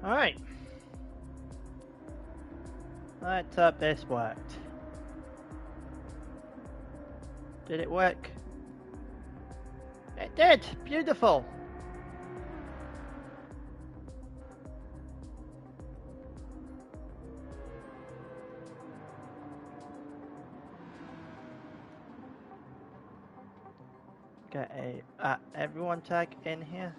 Alright. Let's hope this worked. Did it work? It did! Beautiful! Get a everyone tag in here.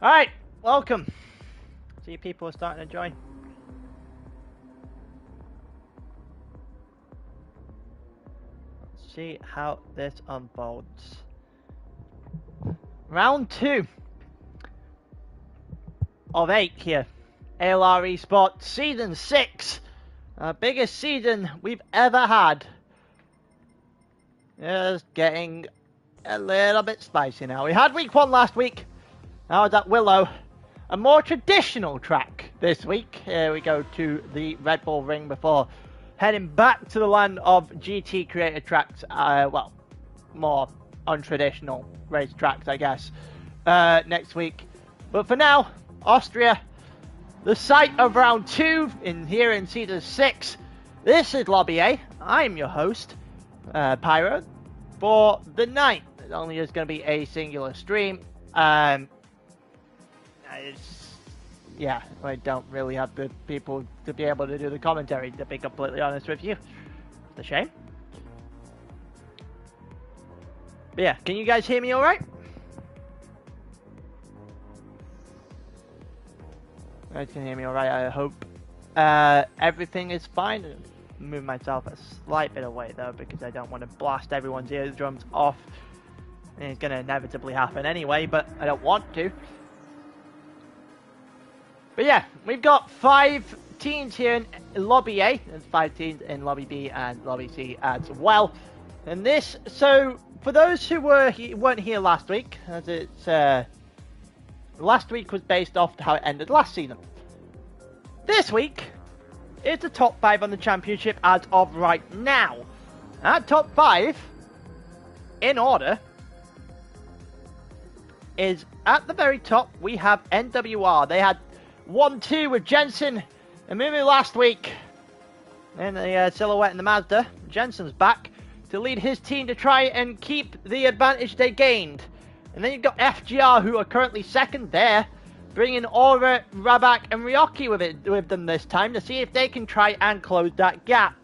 Alright, welcome. See, people are starting to join. Let's see how this unfolds. Round 2 of 8 here. ALR eSports Season 6. Biggest season we've ever had. It's getting a little bit spicy now. We had week 1 last week. Now it's at Willow. A more traditional track this week. Here we go to the Red Bull Ring before heading back to the land of GT created tracks. Well, more untraditional race tracks, I guess, next week. But for now, Austria, the site of round 2 here in Season 6. This is Lobby A. I'm your host, Pyro, for the night. It only is going to be a singular stream. Yeah, I don't really have the people to be able to do the commentary, to be completely honest with you. It's a shame. But yeah, can you guys hear me alright? You guys can hear me alright, I hope. Everything is fine. Move myself a slight bit away though, because I don't want to blast everyone's eardrums off. It's going to inevitably happen anyway, but I don't want to. But yeah, we've got 5 teams here in Lobby A. There's 5 teams in Lobby B and Lobby C as well. And this, so for those who weren't here last week, as it's last week was based off how it ended last season. This week is the top 5 on the championship as of right now. That top 5, in order, is at the very top. We have NWR. They had 1-2 with Jensen and Mumu last week in the Silhouette and the Mazda. Jensen's back to lead his team to try and keep the advantage they gained. And then you've got FGR, who are currently second there, bringing Aura, Rabak and Ryoki with them this time to see if they can try and close that gap.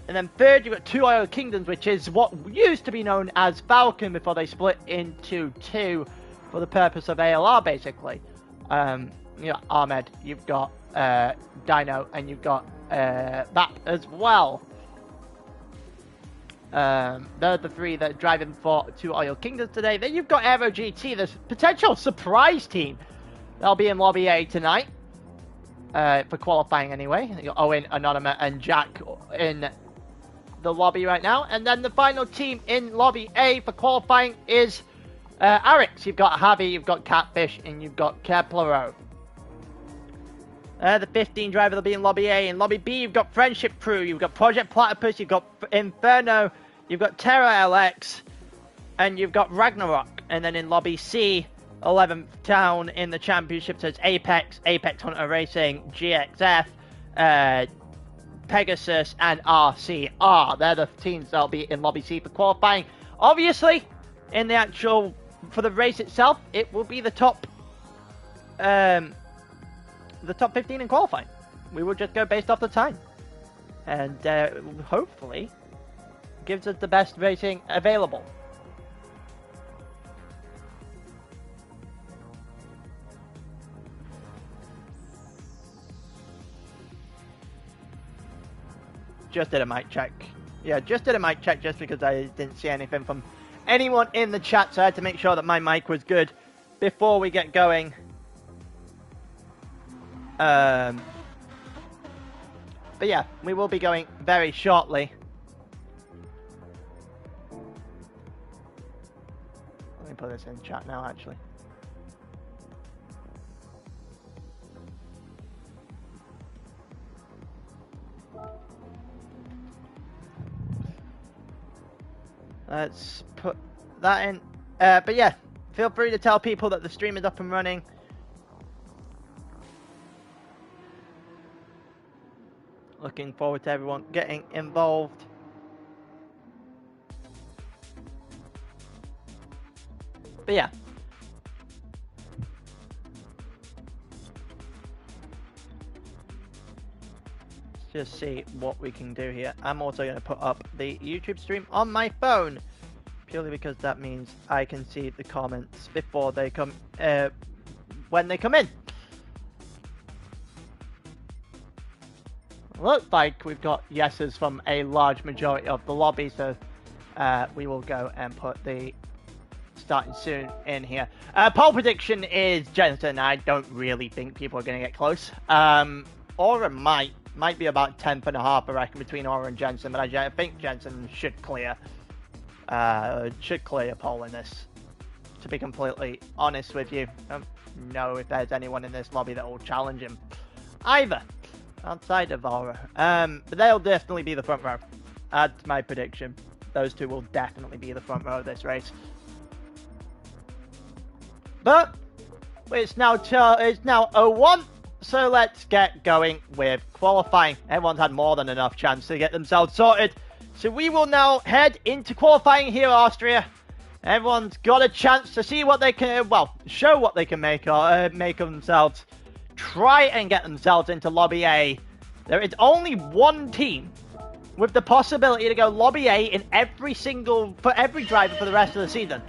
And then third, you've got 2 Oil Kingdoms, which is what used to be known as Falcon before they split into 2 for the purpose of ALR, basically. You got Ahmed, you've got Dino, and you've got Bap as well. They're the 3 that are driving for 2 Oil Kingdoms today. Then you've got Aero GT, this potential surprise team. They'll be in Lobby A tonight. For qualifying anyway. You got Owen, Anonymous, and Jack in the lobby right now. And then the final team in Lobby A for qualifying is Arix. You've got Javi, you've got Catfish, and you've got Keplero. The 15 driver will be in Lobby A. In Lobby B, you've got Friendship Crew, you've got Project Platypus, you've got Inferno, you've got Terra LX, and you've got Ragnarok. And then in Lobby C, 11th town in the championship, so it's Apex, Apex Hunter Racing, GXF, Pegasus, and RCR. They're the teams that'll be in Lobby C for qualifying. Obviously, in the actual, for the race itself, it will be the top 15 in qualifying. We will just go based off the time. And hopefully, gives us the best rating available. Just did a mic check. Yeah, just did a mic check just because I didn't see anything from anyone in the chat, so I had to make sure that my mic was good before we get going. But yeah, we will be going very shortly. Let me put this in chat now, actually. Let's put that in. But yeah, feel free to tell people that the stream is up and running. Looking forward to everyone getting involved. But yeah. Let's just see what we can do here. I'm also going to put up the YouTube stream on my phone. Purely because that means I can see the comments before they come, when they come in. Looks like we've got yeses from a large majority of the lobby, so we will go and put the starting soon in here. Poll prediction is Jensen. I don't really think people are going to get close. Aura might be about 10th and a half, I reckon, between Aura and Jensen, but I think Jensen should clear a poll in this. To be completely honest with you, I don't know if there's anyone in this lobby that will challenge him either. Outside of Aura. But they'll definitely be the front row. That's my prediction. Those two will definitely be the front row of this race. But it's now 0-1, so let's get going with qualifying. Everyone's had more than enough chance to get themselves sorted. So we will now head into qualifying here in Austria. Everyone's got a chance to see what they can, well, show what they can make of themselves. Try and get themselves into Lobby A. There is only one team with the possibility to go Lobby A for every driver for the rest of the season.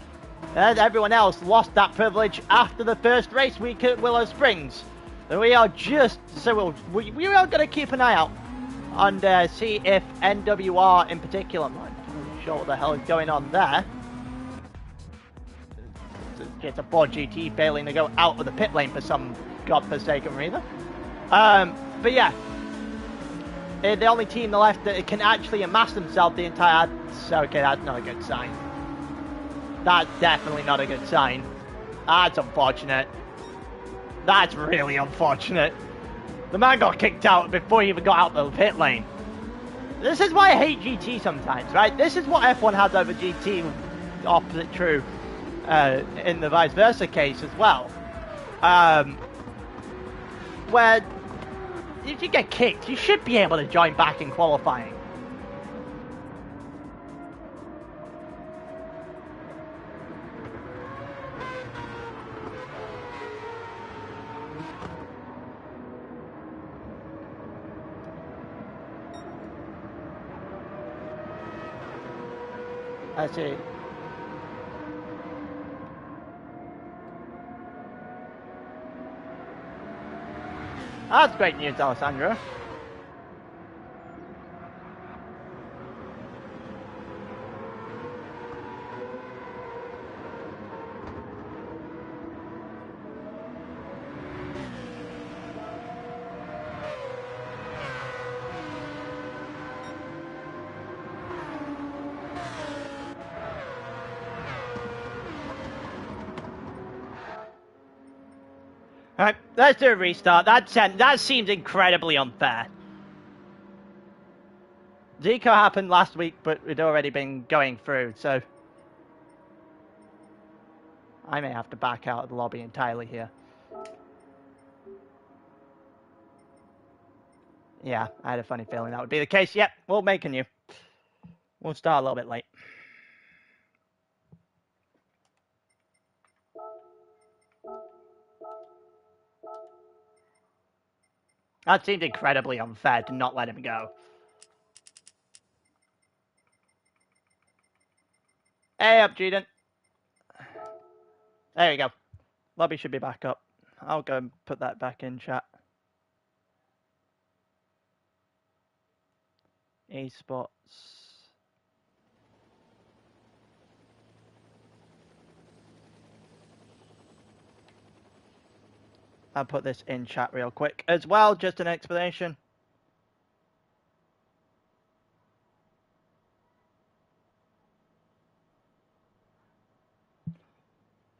And everyone else lost that privilege after the first race week at Willow Springs. So we are we are going to keep an eye out and see if NWR in particular, I'm not sure what the hell is going on there. It's a Ford GT failing to go out of the pit lane for some godforsaken reason. But yeah, the only team left that can actually amass themselves the entire... Okay, that's not a good sign. That's definitely not a good sign. That's unfortunate. That's really unfortunate. The man got kicked out before he even got out of the pit lane. This is why I hate GT sometimes, right? This is what F1 has over GT, opposite true in the vice versa case as well. Where if you get kicked, you should be able to join back in qualifying. I see. That's great news, Alessandro. Alright, let's do a restart. That seems incredibly unfair. Zico happened last week, but it'd already been going through, so... I may have to back out of the lobby entirely here. Yeah, I had a funny feeling that would be the case. Yep, we'll make a new. We'll start a little bit late. That seemed incredibly unfair to not let him go. Hey up, Juden. There you go. Lobby should be back up. I'll go and put that back in chat. eSports. I'll put this in chat real quick as well, just an explanation.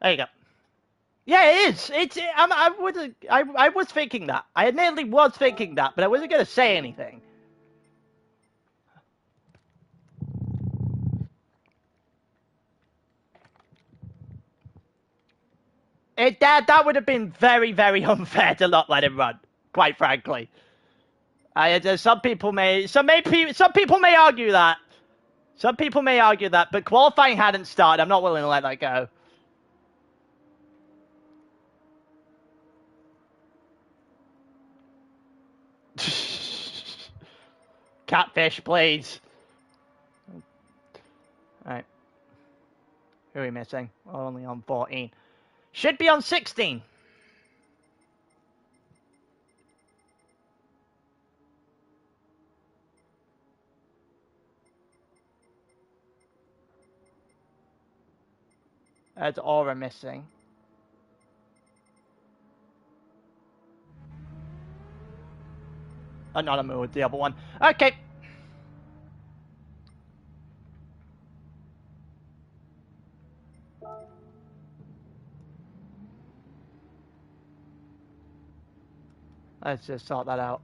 There you go. Yeah, it is. I was thinking that. I admittedly was thinking that, but I wasn't going to say anything. That would have been very, very unfair to not let him run, quite frankly. Some people may argue that. Some people may argue that, but qualifying hadn't started. I'm not willing to let that go. Catfish, please. Alright. Who are we missing? Only on 14. Should be on 16. There's Aura missing. Not a move, the other one. Okay. Let's just sort that out.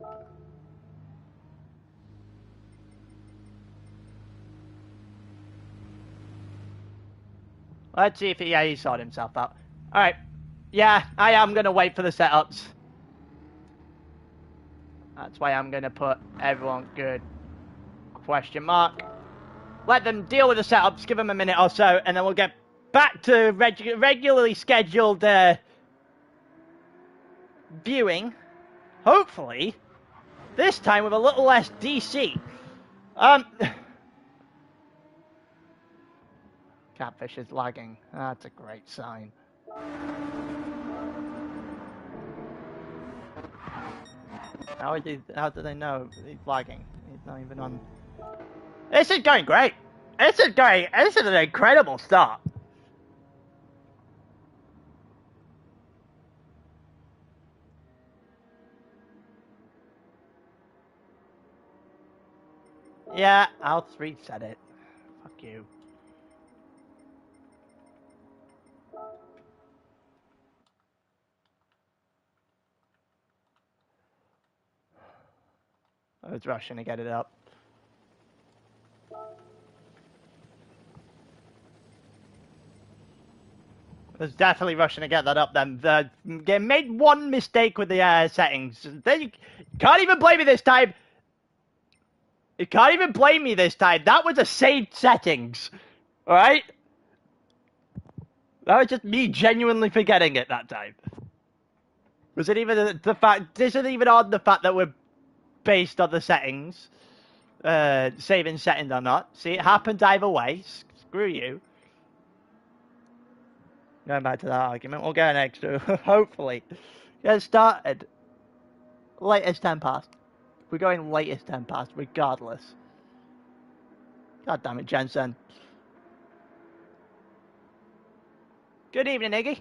Let's see if he sorted himself out. Alright. Yeah, I am going to wait for the setups. That's why I'm going to put everyone good. Question mark. Let them deal with the setups, give them a minute or so, and then we'll get back to regularly scheduled viewing. Hopefully, this time with a little less DC. Catfish is lagging. That's a great sign. How do they know he's lagging? He's not even on. This is going great. This is an incredible start. Yeah, I'll reset it. Fuck you. I was rushing to get it up. I was definitely rushing to get that up then. Made one mistake with the settings. Then you can't even blame me this time. You can't even blame me this time. That was a saved settings. Alright? That was just me genuinely forgetting it that time. Was it even the fact... This isn't even on the fact that we're based on the settings. Saving settings or not. See, it happened either way. Screw you. Going back to that argument, we'll get an extra, hopefully. Get started. Latest 10 past. We're going latest 10 past, regardless. God damn it, Jensen. Good evening, Iggy.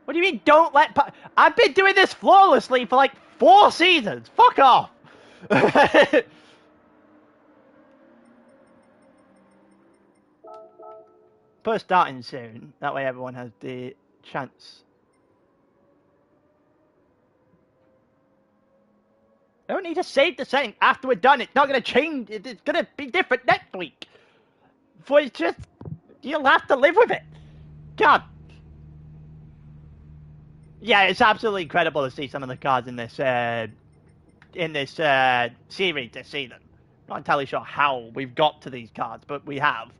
What do you mean, don't let... I've been doing this flawlessly for like 4 seasons. Fuck off. Put a starting soon. That way everyone has the chance. I don't need to save the setting after we're done. It's not going to change. It's going to be different next week. For it's just... You'll have to live with it. God. Yeah, it's absolutely incredible to see some of the cards in this series this season. Not entirely sure how we've got to these cards, but we have.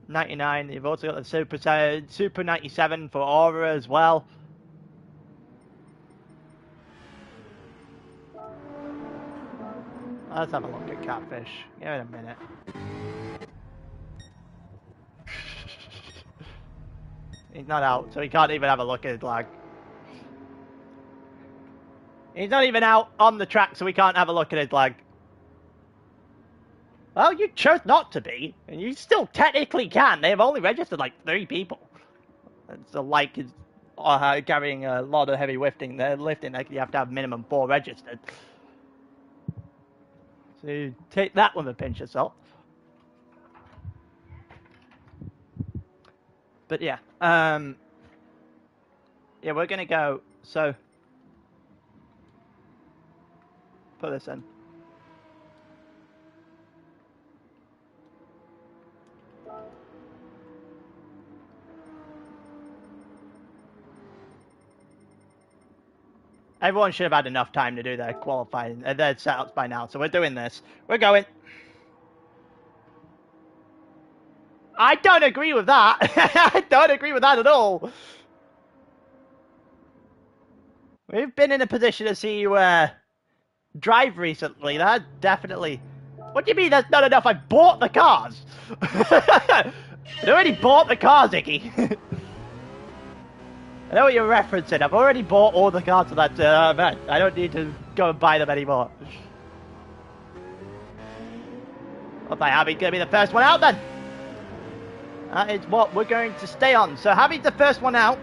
99. You've also got the Super 97 for Aura as well. Let's have a look at Catfish. Give it a minute. He's not out, so he can't even have a look at his lag. He's not even out on the track, so we can't have a look at his lag. Well, you chose not to be, and you still technically can. They've only registered like 3 people. So like is carrying a lot of heavy lifting. Like you have to have minimum 4 registered. So you take that with a pinch of salt. But yeah, yeah, we're gonna go. So put this in. Everyone should have had enough time to do their qualifying, their setups by now. So we're doing this. We're going. I don't agree with that. I don't agree with that at all. We've been in a position to see you drive recently. That definitely. What do you mean there's not enough? I bought the cars. I already bought the cars, Icky. I know what you're referencing. I've already bought all the cars for that event. I don't need to go and buy them anymore. Looks like Javi's going to be the first one out then. That is what we're going to stay on. So Javi's the first one out.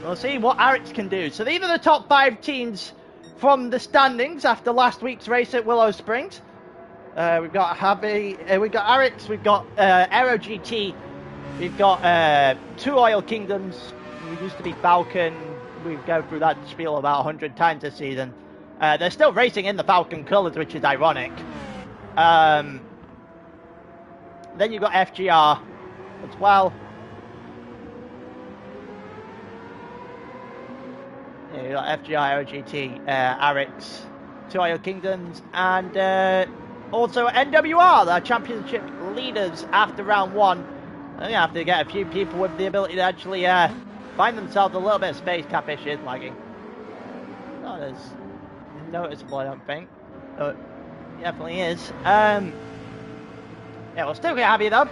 We'll see what Arex can do. So these are the top 5 teams from the standings after last week's race at Willow Springs. We've got Javi, we've got Arex, we've got Aero GT, we've got 2 Oil Kingdoms, we used to be Falcon. We go through that spiel about 100 times this season. They're still racing in the Falcon colours, which is ironic. Then you've got FGR as well. Yeah, you've got FGR, Aero GT, Arex, 2 Oil Kingdoms, and also NWR, the championship leaders after round 1. I think I have to get a few people with the ability to actually find themselves a little bit of space. Catfish is lagging. Not as noticeable, I don't think. But it definitely is. Yeah, we'll still get Javi though,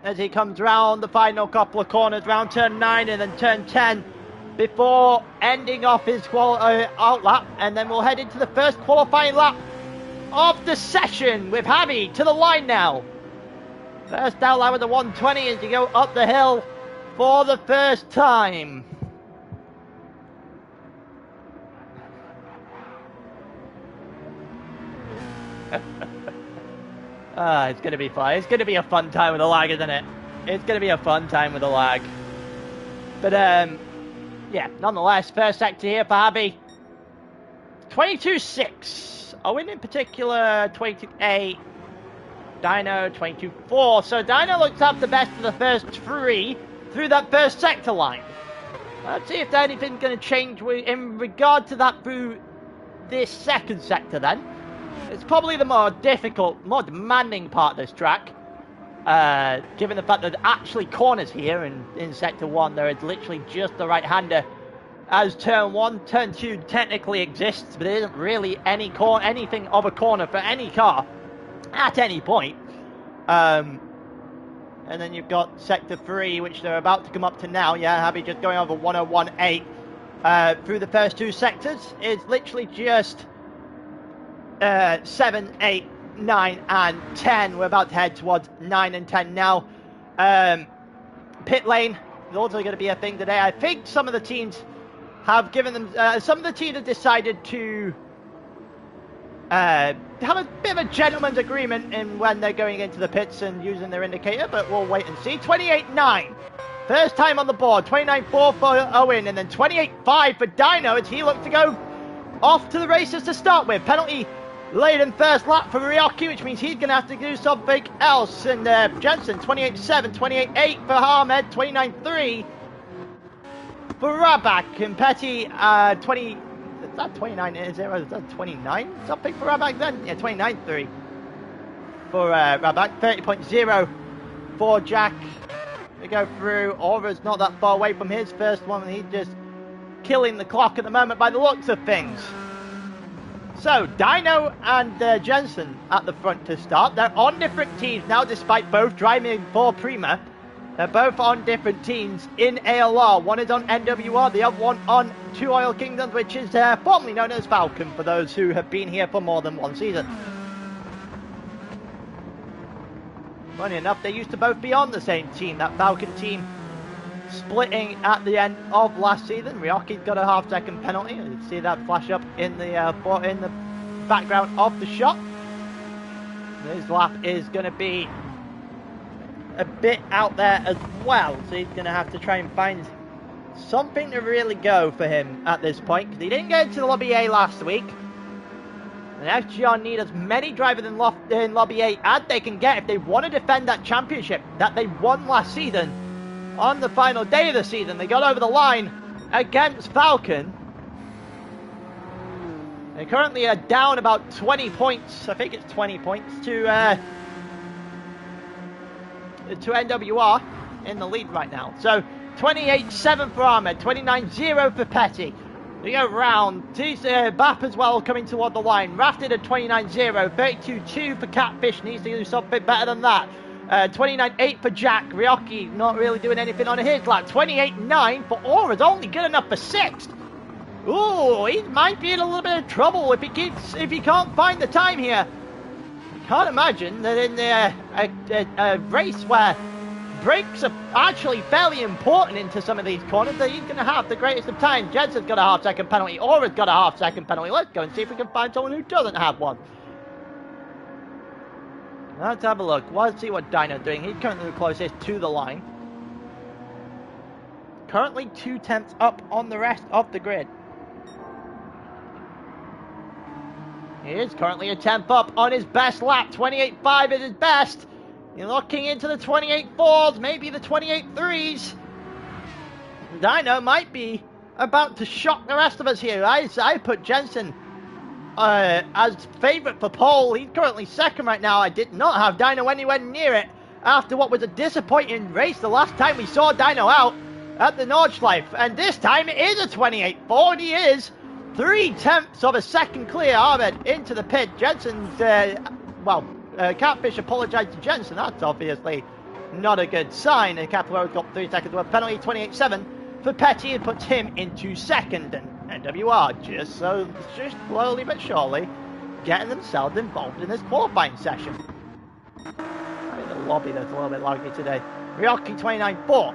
as he comes round the final couple of corners, round turn 9 and then turn 10, before ending off his out lap, and then we'll head into the first qualifying lap of the session with Javi to the line now. First out lap with the 120 as you go up the hill for the first time. It's going to be fun. It's going to be a fun time with a lag, isn't it? It's going to be a fun time with a lag. But, yeah, nonetheless, first sector here for Javi. 22.6. Owen in particular, 22.8. Dino, 22.4. So Dino looks up the best of the first 3 through that first sector line. Let's see if anything's going to change in regard to that through this second sector then. It's probably the more difficult, more demanding part of this track. Given the fact that there are actually corners here, and in Sector 1 there is literally just the right-hander as Turn 1. Turn 2 technically exists, but there isn't really anything of a corner for any car at any point. And then you've got Sector 3, which they're about to come up to now. Yeah, Javi just going over 101.8 through the first 2 sectors. It's literally just 7, 8, 9 and 10. We're about to head towards 9 and 10 now. Pit lane is also going to be a thing today. I think some of the teams have given them, some of the teams have decided to have a bit of a gentleman's agreement in when they're going into the pits and using their indicator, but we'll wait and see. 28.9, first time on the board. 29.4 for Owen, and then 28.5 for Dino as he looks to go off to the races to start with. Penalty late in first lap for Ryoki, which means he's going to have to do something else. And Jensen, 28.7, 28.8 for Hamed, 29.3 for Rabak, and Petty, 20, is that 29, is that 29 something for Rabak then? Yeah, 29.3 for Rabak, 30.0 for Jack. We go through, Aura's not that far away from his first one, and he's just killing the clock at the moment by the looks of things. So, Dino and Jensen at the front to start. They're on different teams now, despite both driving for Prima. They're both on different teams in ALR. One is on NWR, the other one on 2 Oil Kingdoms, which is formerly known as Falcon, for those who have been here for more than one season. Funny enough, they used to both be on the same team, that Falcon team splitting at the end of last season. Ryoki's got a half-second penalty. You can see that flash up in the background of the shot. His lap is going to be a bit out there as well, so he's going to have to try and find something to really go for him at this point, because he didn't get into the Lobby A last week. And FGR need as many drivers in Lobby A as they can get if they want to defend that championship that they won last season. On the final day of the season, they got over the line against Falcon. They currently are down about 20 points. I think it's 20 points to NWR in the lead right now. So 28-7 for Ahmed, 29-0 for Petty. We go round. Bap as well coming toward the line. Rafted at 29-0, 32-2 for Catfish. Needs to do something better than that. 29-8 for Jack. Ryoki not really doing anything on his lap. 28-9 for Aura's only good enough for 6th. Ooh, he might be in a little bit of trouble if he can't find the time here. I can't imagine that in a race where brakes are actually fairly important into some of these corners that he's going to have the greatest of times. Jensen's got a half-second penalty. Aura's got a half-second penalty. Let's go and see if we can find someone who doesn't have one. Let's have a look. Let's see what Dino's doing. He's currently the closest to the line. Currently 2 tenths up on the rest of the grid. He is currently a tenth up on his best lap. 28.5 is his best. You're looking into the 28.4s, maybe the 28.3s. Dino might be about to shock the rest of us here. I put Jensen as favourite for pole. He's currently 2nd right now. I did not have Dino anywhere near it after what was a disappointing race the last time we saw Dino out at the Nordschleife. And this time it is a 28.4, and he is 0.3 of a second clear. Ahmed into the pit. Jensen's, Catfish apologised to Jensen. That's obviously not a good sign. And Capillaro's got 3 seconds worth penalty. 28.7 for Petty. It puts him into 2nd. And NWR just slowly but surely getting themselves involved in this qualifying session. In the lobby that's a little bit laggy today. Ryoki 29.4.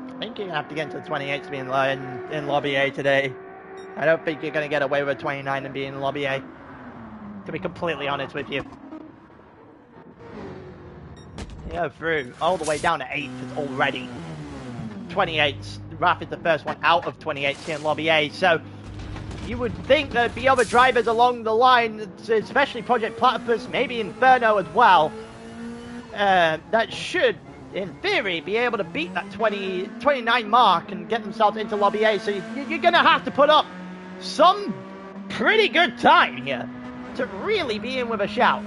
I think you're going to have to get into the 28 to be in Lobby A today. I don't think you're going to get away with 29 and be in Lobby A, to be completely honest with you. Yeah, through all the way down to 8th already. 28's. Raf is the first one out of 28 here in Lobby A. So you would think there'd be other drivers along the line, especially Project Platypus, maybe Inferno as well, that should, in theory, be able to beat that 29 mark and get themselves into Lobby A. So you're going to have to put up some pretty good time here to really be in with a shout.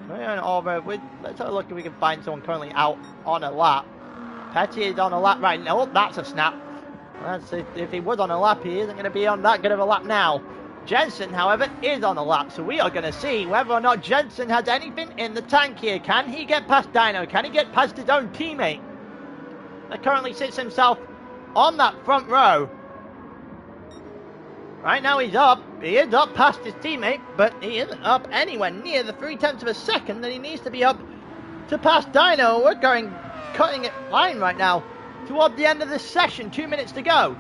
Let's have a look if we can find someone currently out on a lap. Petty is on a lap right now. Oh, that's a snap. If he was on a lap, he isn't going to be on that good of a lap now. Jensen, however, is on a lap, so we are going to see whether or not Jensen has anything in the tank here. Can he get past Dino? Can he get past his own teammate that currently sits himself on that front row? Right now he's up. He is up past his teammate, but he isn't up anywhere near the 0.3 of a second that he needs to be up to pass Dino. We're cutting it fine right now toward the end of this session. 2 minutes to go.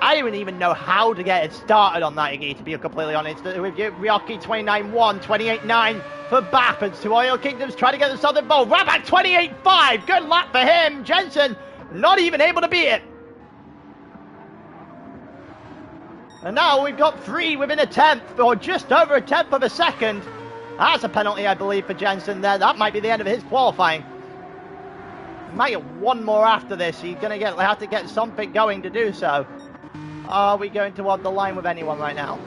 I don't even know how to get it started on that, Iggy, to be completely honest with you. Ryoki 29.1, 28.9 for Bap as to Oil Kingdoms trying to get themselves involved. Rabat 28.5, good lap for him. Jensen not even able to beat it. And now we've got 3 within a 10th, or just over a 10th of a second. That's a penalty, I believe, for Jensen there. That might be the end of his qualifying. He might get one more after this. He's going to have to get something going to do so. Are we going toward the line with anyone right now?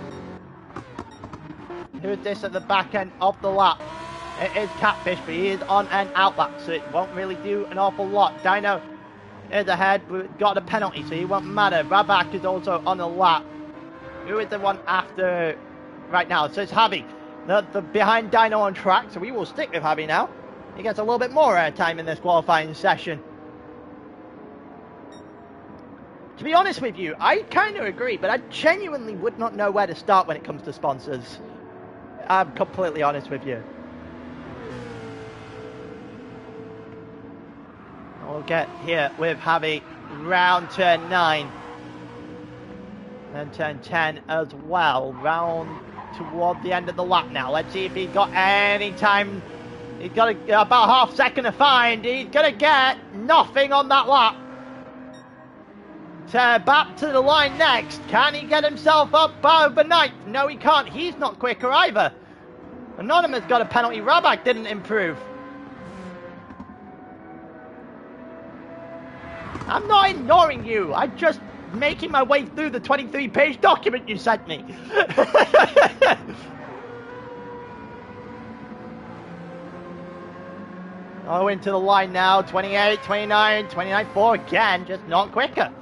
Who's this at the back end of the lap? It is Catfish, but he is on an out lap, so it won't really do an awful lot. Dino is ahead, but got a penalty, so he won't matter. Rabak is also on the lap. Who is the one after right now? So it's Javi, the behind Dino on track, so we will stick with Javi now. He gets a little bit more airtime in this qualifying session. To be honest with you, I kind of agree, but I genuinely would not know where to start when it comes to sponsors. I'm completely honest with you. We'll get here with Javi round turn 9. And turn 10 as well. Round toward the end of the lap now. Let's see if he's got any time. He's got about half second to find. He's going to get nothing on that lap. Back to the line next. Can he get himself up overnight? No, he can't. He's not quicker either. Anonymous got a penalty. Rabak didn't improve. I'm not ignoring you. I'm just making my way through the 23-page document you sent me. Oh, into the line now. 28, 29, 29.4 again. Just not quicker.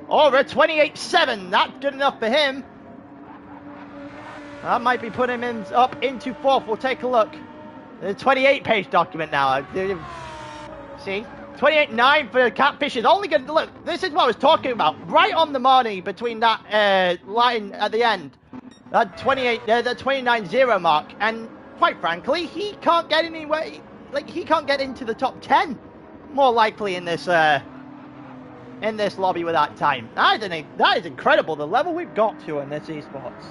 Over 28.7. That's good enough for him. That might be putting him up into fourth. We'll take a look. The 28-page document now. See? 28.9 for Catfish is only going to... Look, this is what I was talking about. Right on the money between that line at the end. That 29.0 mark. And quite frankly, he can't get anywhere... Like, he can't get into the top 10. More likely in this lobby with that time. That is incredible. The level we've got to in this eSports.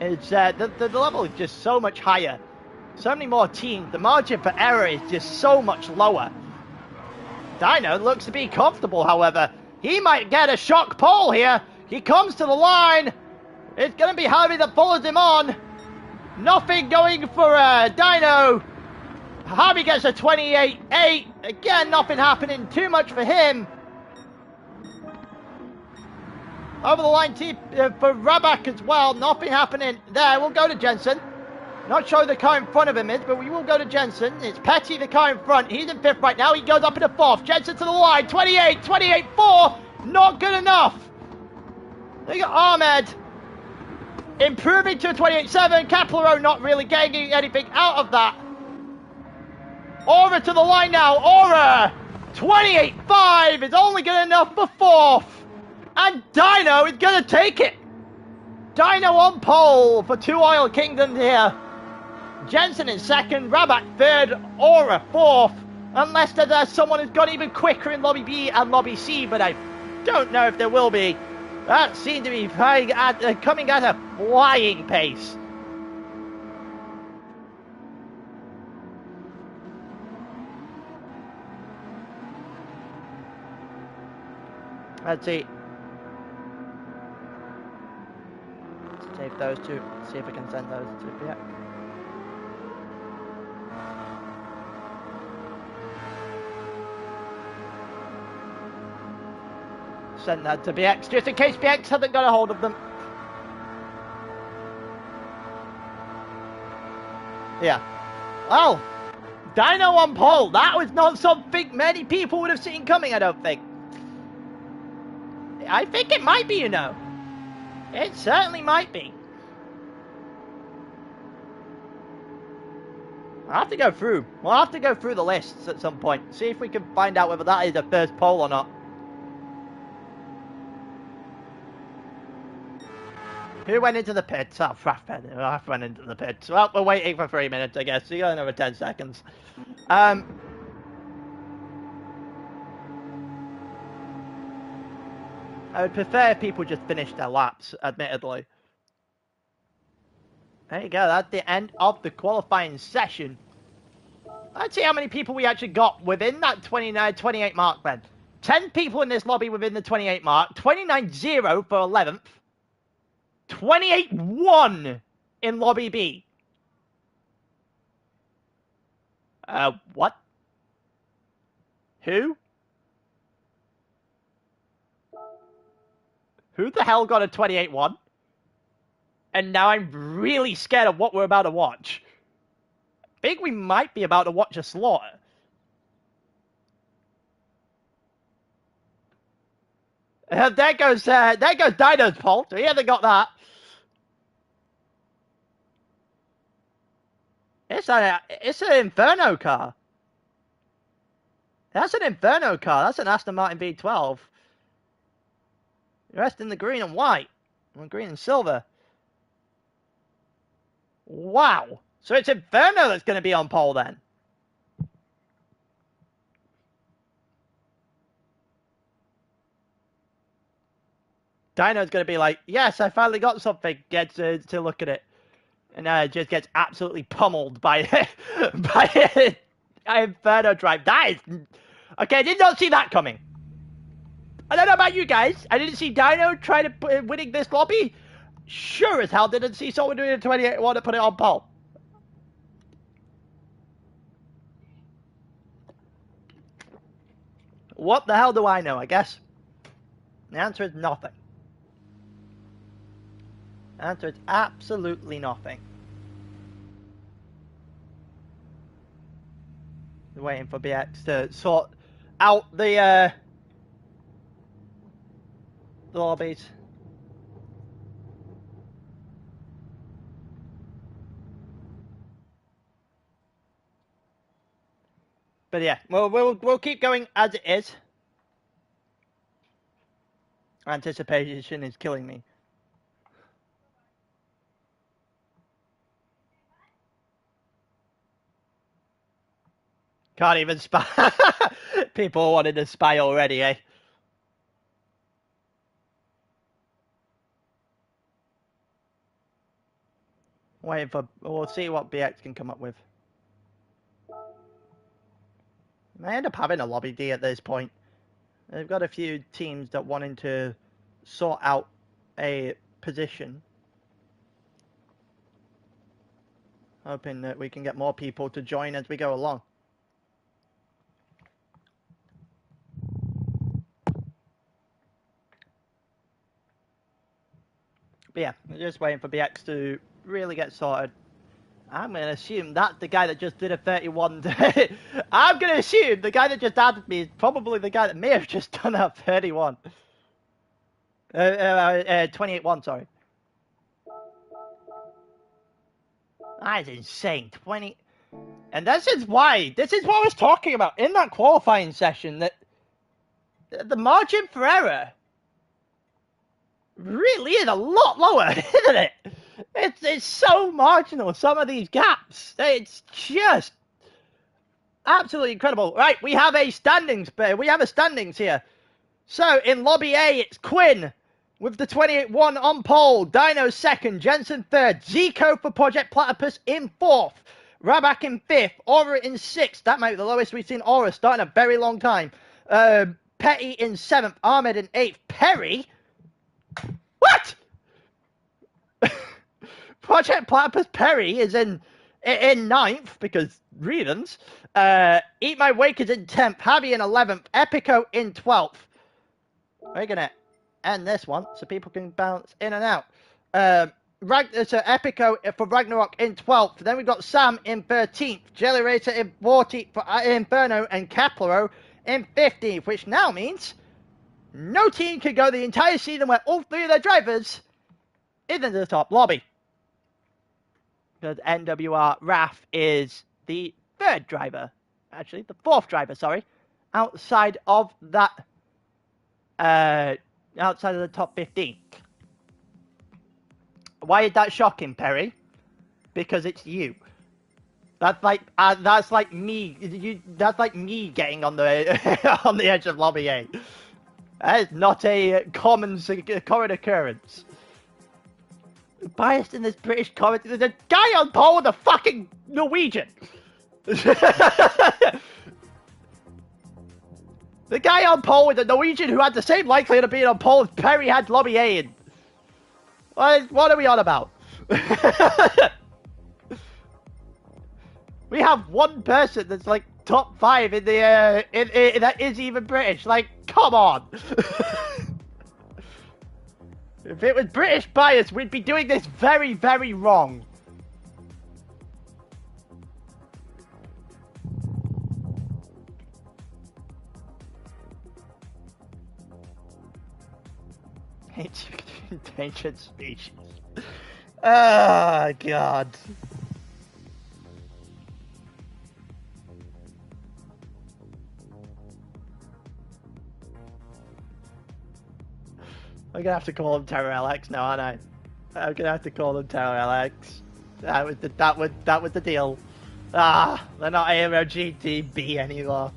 It's the level is just so much higher. So many more teams. The margin for error is just so much lower. Dino looks to be comfortable, however. He might get a shock pole here. He comes to the line. It's going to be Harvey that follows him on. Nothing going for Dino. Harvey gets a 28.8. Again, nothing happening too much for him. Over the line for Rabak as well. Nothing happening there. We'll go to Jensen. Not sure the car in front of him is, but we will go to Jensen. It's Petty, the car in front. He's in fifth right now. He goes up into fourth. Jensen to the line. 28, 28.4. Not good enough. Look at Ahmed. Improving to a 28.7. Caplero not really getting anything out of that. Aura to the line now. Aura. 28.5 is only good enough for fourth. And Dino is going to take it. Dino on pole for 2 Oil Kingdoms here. Jensen in second, Rabat third, Aura fourth. Unless there's someone who's gone even quicker in Lobby B and Lobby C, but I don't know if there will be. That seemed to be coming at a flying pace. Let's see. Let's save those two. See if we can send those to BX. Send that to BX just in case BX hasn't got a hold of them. Yeah. Well, Dino on pole. That was not something many people would have seen coming, I don't think. I think it might be, you know. It certainly might be. I'll have to go through. We'll have to go through the lists at some point. See if we can find out whether that is a first pole or not. Who went into the pits? Oh, Raph went into the pits. Well, we're waiting for 3 minutes, I guess. So you got another 10 seconds. I would prefer if people just finished their laps, admittedly. There you go. That's the end of the qualifying session. Let's see how many people we actually got within that 28 mark, then. 10 people in this lobby within the 28 mark. 29.0 for 11th. 28.1 in Lobby B. What? Who? Who the hell got a 28.1? And now I'm really scared of what we're about to watch. I think we might be about to watch a slaughter. There goes Dino's pole. So he hasn't got that. It's an Inferno car. That's an Inferno car. That's an Aston Martin V12. Dressed in the green and white. Or green and silver. Wow. So it's Inferno that's going to be on pole then. Dino's going to be like, yes, I finally got something. Gets to look at it. And just gets absolutely pummeled by Inferno drive. That is... Okay, I did not see that coming. I don't know about you guys. I didn't see Dino try to winning this lobby. Sure as hell didn't see someone doing a 28-1 to put it on pole. What the hell do I know, I guess? The answer is nothing. The answer is absolutely nothing. Waiting for BX to sort out the lobbies. But yeah, we'll keep going as it is. Anticipation is killing me. Can't even spy. People wanted to spy already, eh? Waiting for. We'll see what BX can come up with. I end up having a lobby D at this point. They've got a few teams that wanting to sort out a position. Hoping that we can get more people to join as we go along. But yeah, we're just waiting for BX to really get sorted. I'm going to assume that's the guy that just did a 31. I'm going to assume the guy that just added me is probably the guy that may have just done a 31. 28-1, sorry. That is insane. 20. And this is what I was talking about in that qualifying session, that the margin for error really is a lot lower, isn't it? It's so marginal, some of these gaps. It's just absolutely incredible. Right, we have a standings here. So in lobby A, it's Quinn with the 28-1 on pole, Dino second, Jensen third, Zico for Project Platypus in fourth, Rabak in fifth, Aura in sixth. That might be the lowest we've seen Aura start in a very long time. Petty in seventh, Ahmed in eighth, Perry. What? Project Platypus Perry is in ninth because reasons. Eat My Wake is in 10th, Javi in 11th, Epico in 12th. We're going to end this one so people can bounce in and out. So Epico for Ragnarok in 12th. Then we've got Sam in 13th, Jelly Racer in 14th for Inferno, and Keplero in 15th, which now means no team can go the entire season where all three of their drivers is in the top lobby. Because NWR Raf is the third driver, actually the fourth driver, sorry, outside of that, outside of the top 15. Why is that shocking, Perry? Because it's you. That's like me. That's like me getting on the on the edge of lobby A. That is not a common occurrence. Biased in this British comment. There's a guy on pole with a fucking Norwegian. The guy on pole with the Norwegian who had the same likelihood of being on pole as Perry had lobby A in. What are we on about? We have one person that's like top 5 in the that is even British. Like, come on. If it was British bias, we'd be doing this very, very wrong. Endangered species. Oh, God. I'm gonna have to call him Terror LX now, aren't I? I'm gonna have to call him Terror LX. That was the deal. Ah, they're not Aero GTB anymore.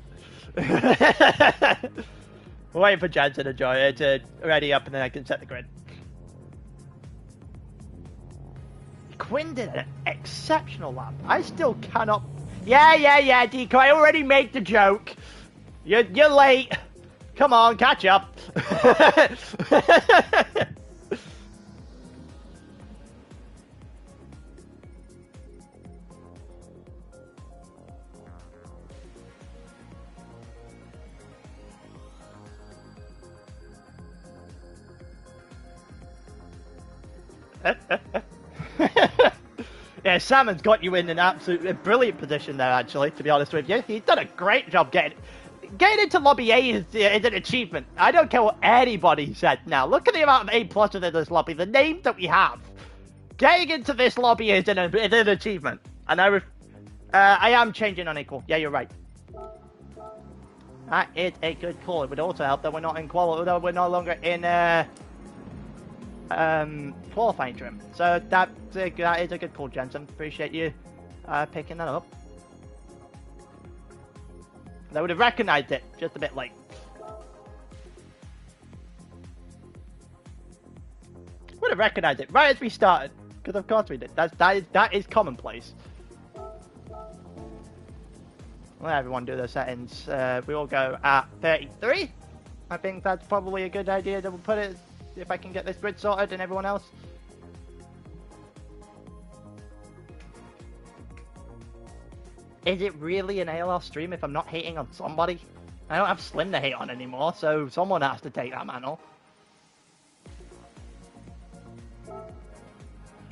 We're waiting for Jensen to join it to ready up, and then I can set the grid. Quinn did an exceptional lap. I still cannot. Yeah, Deco. I already made the joke. You're late. Come on, catch up. Yeah, Salmon's got you in an absolutely brilliant position there, actually, to be honest with you. He's done a great job getting into Lobby A is an achievement. I don't care what anybody said now. Look at the amount of A+ in this lobby, the names that we have. Getting into this lobby is an achievement. And I am changing unequal. Yeah, you're right. That is a good call. It would also help that we're not in qualifying, that we're no longer in qualifying trim. So that is a good call, Jensen. Appreciate you picking that up. They would have recognized it just a bit late. Would have recognized it right as we started, because of course we did. That is commonplace. Let everyone do their settings. We will go at 33. I think that's probably a good idea to put it, if I can get this grid sorted and everyone else. Is it really an ALR stream if I'm not hating on somebody? I don't have Slim to hate on anymore, so someone has to take that mantle.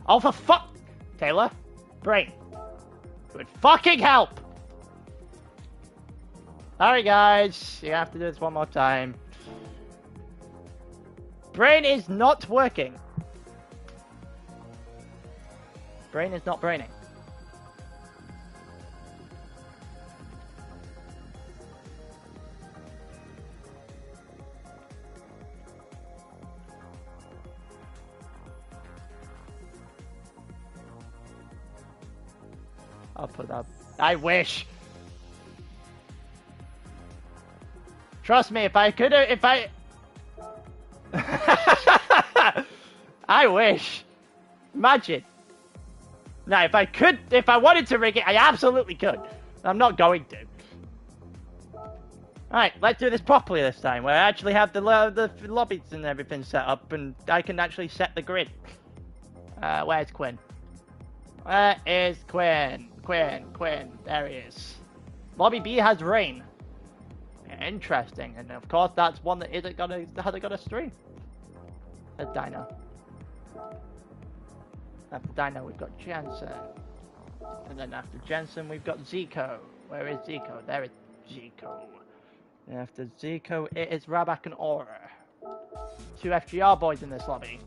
Oh, for fuck! Taylor? Brain. It would fucking help! Sorry guys, you have to do this one more time. Brain is not working. Brain is not braining. I'll put up. I wish. Trust me, if I could, if I... I wish. Imagine. Now, if I could, if I wanted to rig it, I absolutely could. I'm not going to. Alright, let's do this properly this time, where I actually have the lobbies and everything set up, and I can actually set the grid. Where's Quinn? Where is Quinn? Quinn, there he is. Lobby B has rain. Interesting, and of course that's one that hasn't got a stream. There's Dino. After Dino we've got Jensen. And then after Jensen we've got Zico. Where is Zico? There is Zico. And after Zico it is Rabak and Aura. 2 FGR boys in this lobby.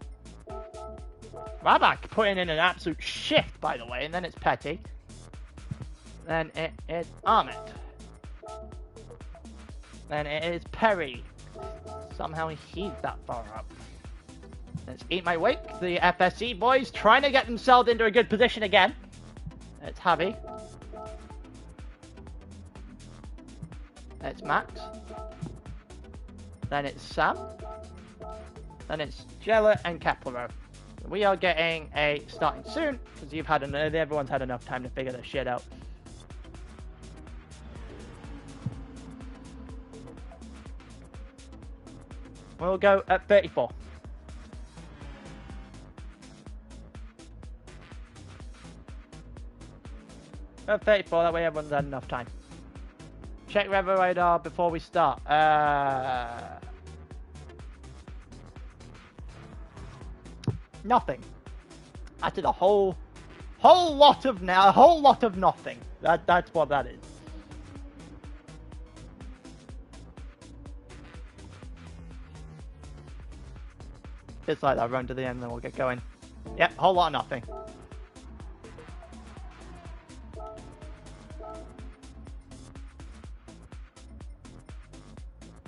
Rabak putting in an absolute shift, by the way, and then it's Petty. Then it is Ahmed. Then it is Perry. Somehow he's that far up. Let's Eat My Wake. The FSC boys trying to get themselves into a good position again. It's Javi. It's Max. Then it's Sam. Then it's Jella and Keplero. We are getting a starting soon because everyone's had enough time to figure this shit out. We'll go at 34. At 34, that way everyone's had enough time. Check Revo radar before we start. Nothing. I did a whole lot of nothing. That's what that is. Just like that, run to the end, then we'll get going. Yep, whole lot of nothing.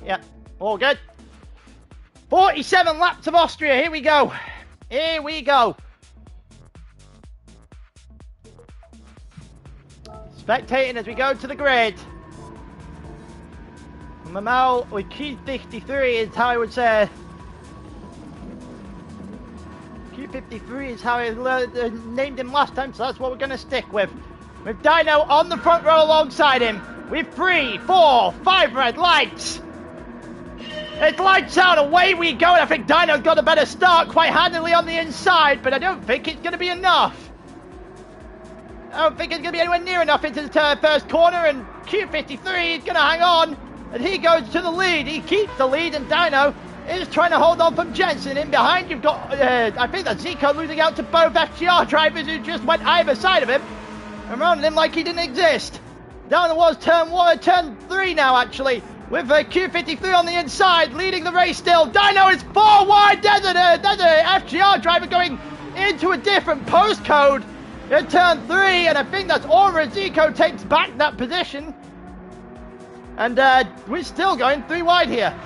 Yep, all good. 47 laps of Austria, here we go. Here we go. Spectating as we go to the grid. Mamal with Q53 is how I would say. Q53 is how I named him last time, so that's what we're going to stick with. With Dino on the front row alongside him. With 3, 4, 5 red lights. It's lights out, away we go, and I think Dino's got a better start quite handily on the inside, but I don't think it's going to be enough. I don't think it's going to be anywhere near enough into the first corner, and Q53 is going to hang on, and he goes to the lead. He keeps the lead, and Dino is trying to hold on from Jensen. In behind, you've got, I think that's Zico losing out to both FGR drivers who just went either side of him and rounded him like he didn't exist. Down towards turn 3 now, actually, with Q53 on the inside, leading the race still. Dino is 4 wide. There's a FGR driver going into a different postcode in turn 3, and I think that's Aura. Zico takes back that position. And we're still going 3 wide here.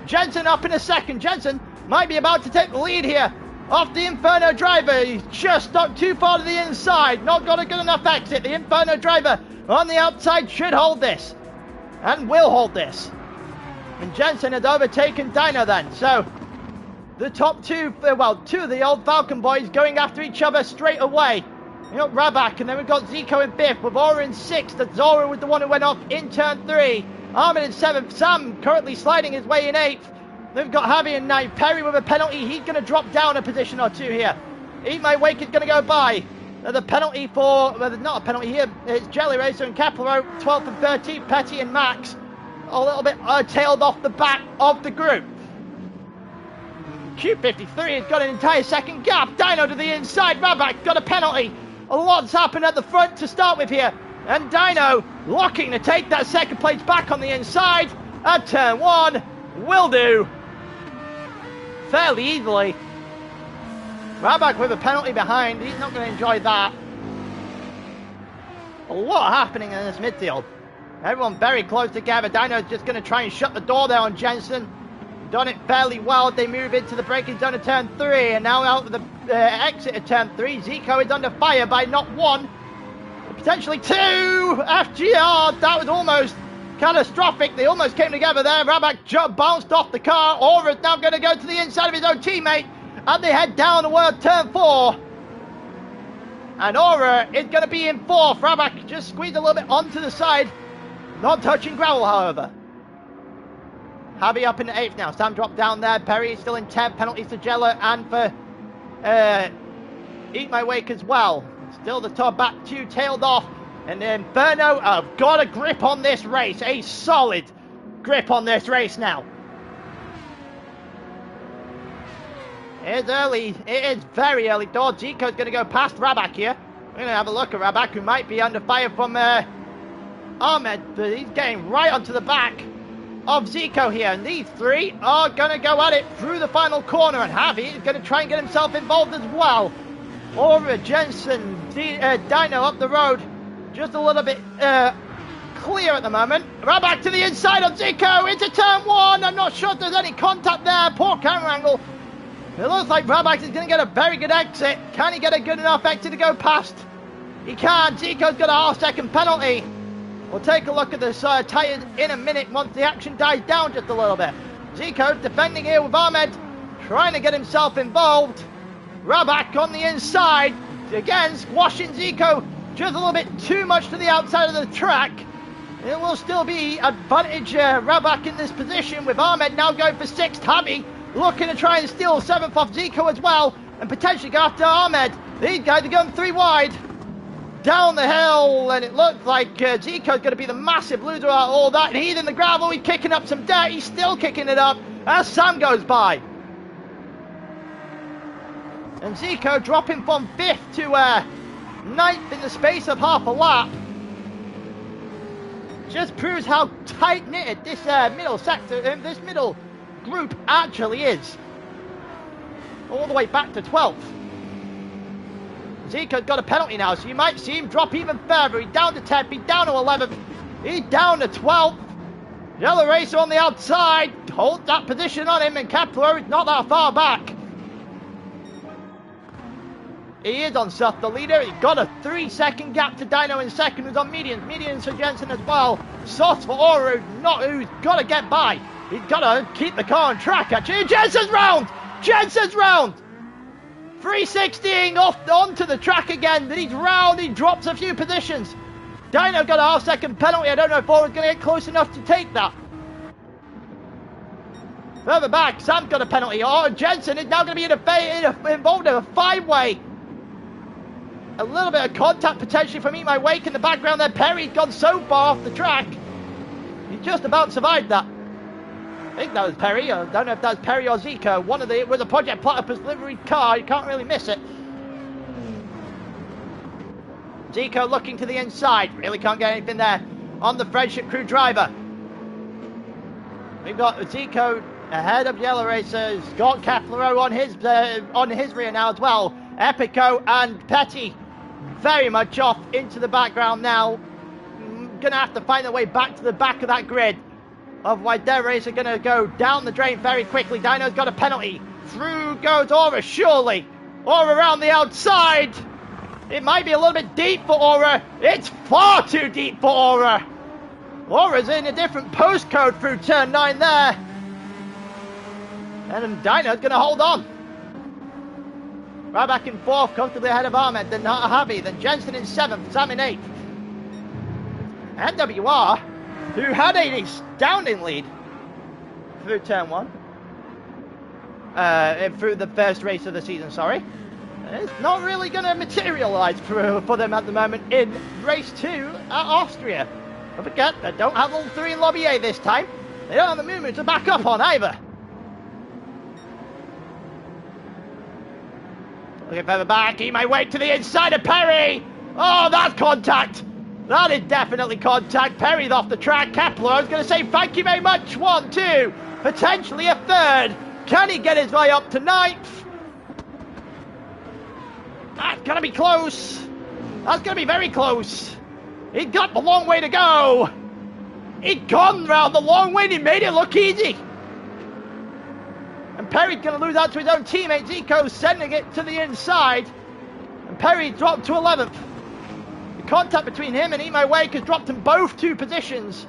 Jensen up in a second. Jensen might be about to take the lead here off the Inferno driver. He's just stuck too far to the inside. Not got a good enough exit. The Inferno driver on the outside should hold this. And will hold this. And Jensen has overtaken Dino then. So the top 2, well, 2 of the old Falcon boys going after each other straight away. You got Rabak, and then we've got Zico in 5th, with Aura in 6th. That Zora was the one who went off in turn 3. Armin in 7th. Sam currently sliding his way in 8th. Then we've got Javi in 9th. Perry with a penalty. He's going to drop down a position or 2 here. Eat My Wake is going to go by. The penalty for, well, not a penalty here. It's Jelly Racer and Kepler 12th and 13th. Petty and Max a little bit tailed off the back of the group. Q53 has got an entire second gap. Dino to the inside. Rabak got a penalty. A lot's happened at the front to start with here. And Dino looking to take that second place back on the inside at turn 1. Will do. Fairly easily. Rabak with a penalty behind. He's not going to enjoy that. A lot happening in this midfield. Everyone very close together. Dino's just going to try and shut the door there on Jensen. Done it fairly well. They move into the braking zone of turn 3. And now out of the exit of turn 3. Zico is under fire by not 1, potentially 2. FGR. That was almost catastrophic. They almost came together there. Rabak bounced off the car. Aura's now going to go to the inside of his own teammate. And they head down towards turn 4. And Aura is going to be in 4th. Rabak just squeezed a little bit onto the side. Not touching gravel, however. Javi up in the 8th now. Sam dropped down there. Perry is still in 10th. Penalties to Jella and for Eat My Wake as well. Still the top back 2 tailed off. And Inferno have got a grip on this race. A solid grip on this race now. It's early. It is very early doors. Zico's going to go past Rabak here. We're going to have a look at Rabak, who might be under fire from Ahmed. But he's getting right onto the back of Zico here. And these 3 are going to go at it through the final corner. And Javi is going to try and get himself involved as well. Aura, Jensen, Dino up the road. Just a little bit clear at the moment. Rabak to the inside of Zico into turn 1. I'm not sure if there's any contact there. Poor camera angle. It looks like Rabak is going to get a very good exit. Can he get a good enough exit to go past? He can. Zico's got a half-second penalty. We'll take a look at this tyres in a minute once the action dies down just a little bit. Zico defending here with Ahmed, trying to get himself involved. Rabak on the inside. Again, squashing Zico just a little bit too much to the outside of the track. It will still be advantage Rabak in this position, with Ahmed now going for 6th. Javi looking to try and steal 7th off Zico as well, and potentially go after Ahmed. These guys are going 3 wide down the hill, and it looks like Zico's going to be the massive loser out of all that. And he's in the gravel. He's kicking up some dirt. He's still kicking it up as Sam goes by. And Zico dropping from 5th to 9th in the space of half a lap. Just proves how tight-knitted this middle sector, this middle group actually is. All the way back to 12th. Zico's got a penalty now, so you might see him drop even further. He's down to 10th, he's down to 11th, he's down to 12th. Yellow Racer on the outside, holds that position on him, and Kepler is not that far back. He is on Seth, the leader. He's got a 3-second gap to Dino in second, who's on mediums. Mediums for Jensen as well. Sauce for Aura, who's got to get by. He's got to keep the car on track, actually. Jensen's round! Jensen's round! 316 off onto the track again. He's round. He drops a few positions. Dino got a half-second penalty. I don't know if Aura's going to get close enough to take that. Further back, Sam's got a penalty. Oh, Jensen is now going to be involved in a 5-way. A little bit of contact potentially from Eat My Wake in the background there. Perry's gone so far off the track. He just about survived that. I think that was Perry. I don't know if that was Perry or Zico. One of the, it was a Project Platypus livery car. You can't really miss it. Zico looking to the inside. Really can't get anything there on the Friendship Crew driver. We've got Zico ahead of Yellow Racers. Got Caplero on his rear now as well. Epico and Petty very much off into the background now. Gonna have to find their way back to the back of that grid. Otherwise, their race are gonna go down the drain very quickly. Dino's got a penalty. Through goes Aura, surely. Aura around the outside. It might be a little bit deep for Aura. It's far too deep for Aura. Aura's in a different postcode through turn 9 there. And Dino's going to hold on. Right back in 4th, comfortably ahead of Ahmed, then Javi, then Jensen in 7th, Sam in 8th. NWR, who had an astounding lead through turn 1. Through the first race of the season, sorry. It's not really going to materialise for them at the moment in race 2 at Austria. Don't forget, they don't have all 3 in Lobby A this time. They don't have the Mumu to back up on either. Looking further back, he might wait to the inside of Perry. Oh, that's contact. That is definitely contact. Perry's off the track. Kepler, I was going to say thank you very much. 1, 2, potentially a 3rd. Can he get his way up to 9th? That's going to be close. That's going to be very close. He got the long way to go. He'd gone round the long way and he made it look easy. And Perry's going to lose out to his own teammate. Zico sending it to the inside. And Perry dropped to 11th. The contact between him and Emo Wake has dropped him both 2 positions.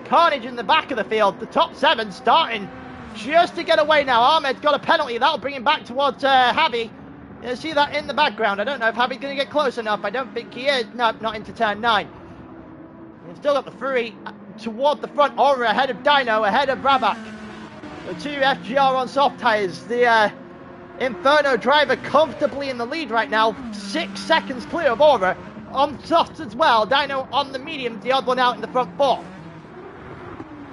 Carnage in the back of the field. The top 7 starting just to get away now. Ahmed's got a penalty. That'll bring him back towards Javi. You see that in the background. I don't know if Javi's going to get close enough. I don't think he is. No, not into turn 9. He's still got the 3 toward the front. Aura ahead of Dino, ahead of Rabak. The 2 FGR on soft tyres. The Inferno driver comfortably in the lead right now. 6 seconds clear of Aura. On softs as well. Dino on the mediums. The odd one out in the front 4.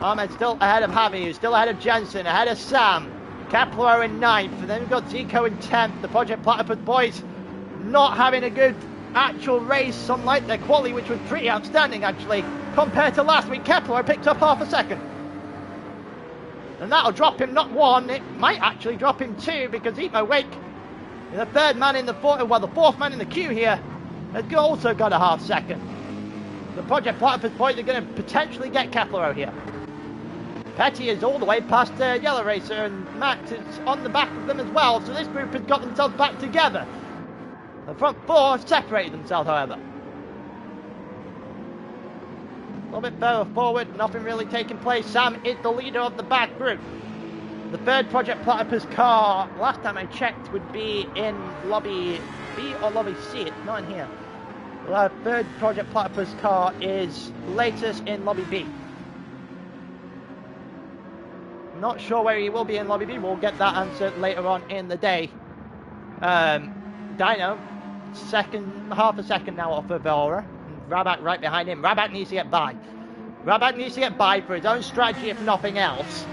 Ahmed still ahead of Javi, who's still ahead of Jensen, ahead of Sam. Caplero in 9th, and then we've got Zico in 10th. The Project Platypus boys not having a good actual race, unlike their quali, which was pretty outstanding actually, compared to last week. Caplero picked up half a second. And that'll drop him not 1, it might actually drop him 2, because Emo Wake, the 3rd man in the 4th man in the queue here, has also got a half second. The Project Platypus boys are going to potentially get Caplero here. Petty is all the way past Yellow Racer, and Max is on the back of them as well, so this group has got themselves back together. The front 4 have separated themselves, however. A little bit further forward, nothing really taking place. Sam is the leader of the back group. The 3rd Project Platypus car, last time I checked, would be in Lobby B or Lobby C. It's not in here. The 3rd Project Platypus car is latest in Lobby B. Not sure where he will be in Lobby B. We'll get that answered later on in the day. Dino, half a second now off of Aura. Rabak right behind him. Rabak needs to get by. Rabak needs to get by for his own strategy, if nothing else.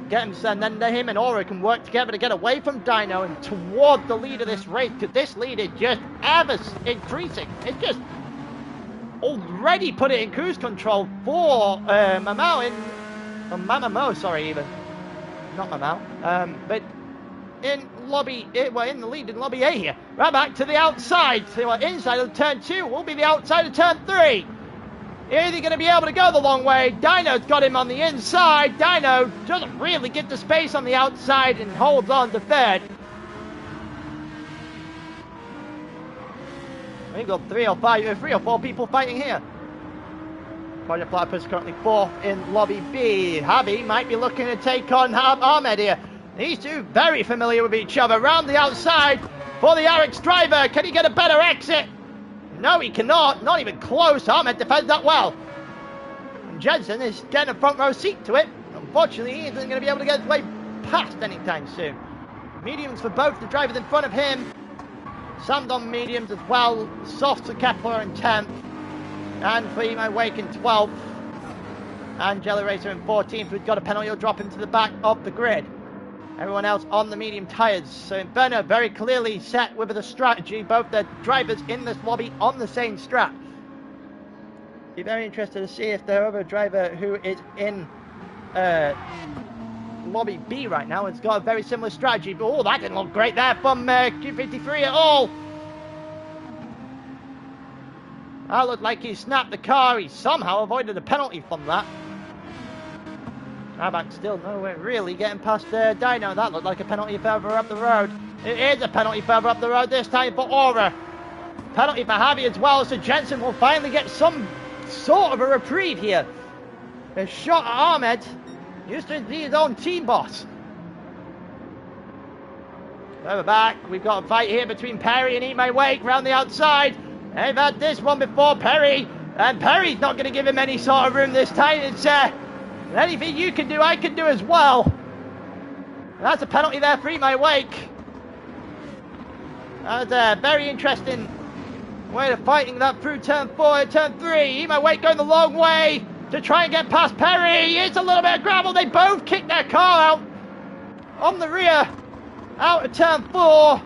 Get him, and then him and Aura can work together to get away from Dino and toward the lead of this race, because this lead is just ever increasing. It's just already put it in cruise control for Mamamo, sorry, even. Not Mamau. But in Lobby, in the lead in Lobby A here. Right back to the outside. So inside of turn 2 will be the outside of turn 3. Is he going to be able to go the long way? Dino's got him on the inside. Dino doesn't really get the space on the outside and holds on to 3rd. We've got 3 or 4 people fighting here. Project Platypus currently 4th in Lobby B. Javi might be looking to take on Ahmed here. These 2 very familiar with each other. Round the outside for the Arix driver. Can he get a better exit? No, he cannot. Not even close. Ahmed defends that well. And Jensen is getting a front row seat to it. Unfortunately, he isn't going to be able to get his way past anytime soon. Mediums for both the drivers in front of him. Sammed on mediums as well. Softs for Kepler in 10th. And for Emo Wake in 12th. And Jelly Racer in 14th, who's got a penalty, will drop him to the back of the grid. Everyone else on the medium tyres. So Inferno very clearly set with the strategy. Both the drivers in this lobby on the same strat. Be very interested to see if the other driver who is in lobby B right now has got a very similar strategy. But oh, that didn't look great there from Q53 at all. That looked like he snapped the car. He somehow avoided a penalty from that. Raback still nowhere really getting past Dino. That looked like a penalty further up the road. It is a penalty further up the road this time for Aura. Penalty for Javi as well, so Jensen will finally get some sort of a reprieve here. A shot at Ahmed. Used to be his own team boss. Further back, we've got a fight here between Perry and Eat My Wake round the outside. They've had this one before, Perry. And Perry's not going to give him any sort of room this time. It's anything you can do, I can do as well. And that's a penalty there for Eat My Wake. That was a very interesting way of fighting that through turn 4 and turn 3. Eat My Wake going the long way to try and get past Perry. It's a little bit of gravel. They both kick their car out on the rear out of turn 4.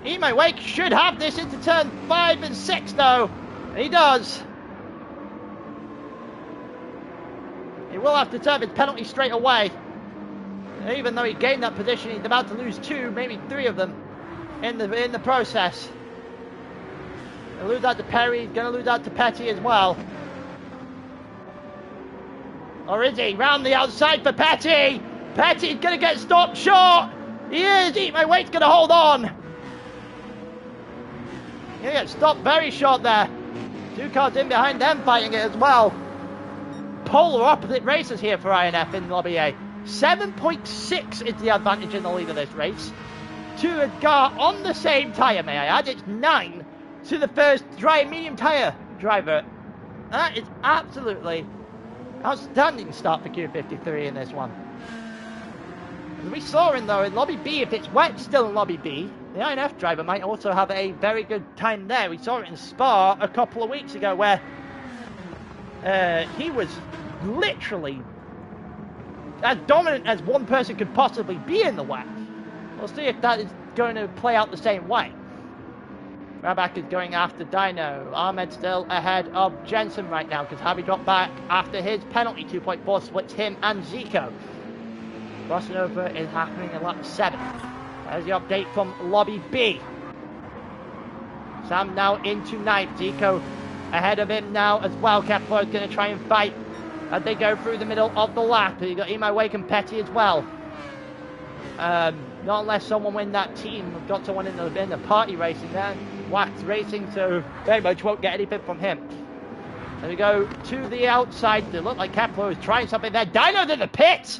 Eat My Wake should have this into turn 5 and 6 though. And he does. He will have to serve his penalty straight away. Even though he gained that position, he's about to lose 2, maybe 3 of them in the process. He'll lose out to Perry, he's going to lose out to Petty as well. Or is he? Round the outside for Petty! Petty's going to get stopped short! He is! Eat My Wake's going to hold on! He gets stopped very short there. 2 cars in behind them fighting it as well. Polar opposite races here for INF in Lobby A. 7.6 is the advantage in the lead of this race. To Edgar on the same tyre, may I add. It's 9 to the first dry and medium tyre driver. That is absolutely outstanding start for Q53 in this one. As we saw in though in Lobby B, if it's wet still in Lobby B, the INF driver might also have a very good time there. We saw it in Spa a couple of weeks ago where he was literally as dominant as one person could possibly be in the wet. We'll see if that is going to play out the same way. Raback is going after Dino. Ahmed still ahead of Jensen right now because Javi dropped back after his penalty. 2.4 splits him and Zico. Crossing over is happening in lap 7. There's the update from Lobby B. Sam now into 9th. Zico ahead of him now as well. Kepler is going to try and fight as they go through the middle of the lap. You've got Eat My Wake and Petty as well. Not unless someone win that team. We've got someone in the party racing there. Wax Racing, so very much won't get anything from him. And we go to the outside. It looked like Kepler was trying something there. Dino's in the pit!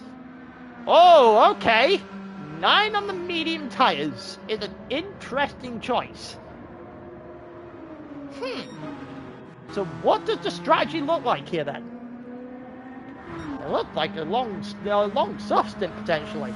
Oh, okay. 9 on the medium tyres is an interesting choice. So what does the strategy look like here then? It looked like a long soft stint potentially.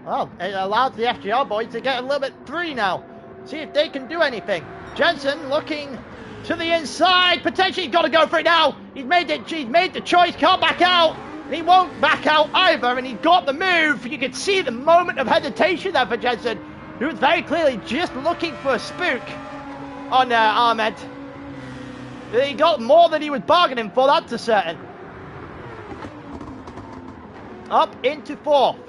Well, it allows the FGR boys to get a little bit free now. See if they can do anything. Jensen looking to the inside. Potentially got to go for it now. He's made the choice. Can't back out. And he won't back out either. And he got the move. You could see the moment of hesitation there for Jensen, who was very clearly just looking for a spook on Ahmed. He got more than he was bargaining for, that's a certain. Up into 4th.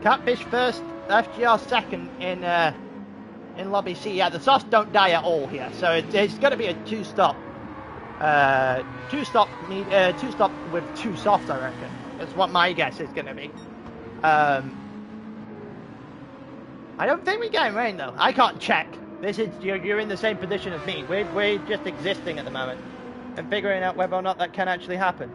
Catfish first, FGR second in Lobby C. Yeah, the softs don't die at all here, so it's going to be a two-stop with 2 softs, I reckon. That's what my guess is going to be. I don't think we're getting rain though. I can't check. This is you're in the same position as me. We're just existing at the moment and figuring out whether or not that can actually happen.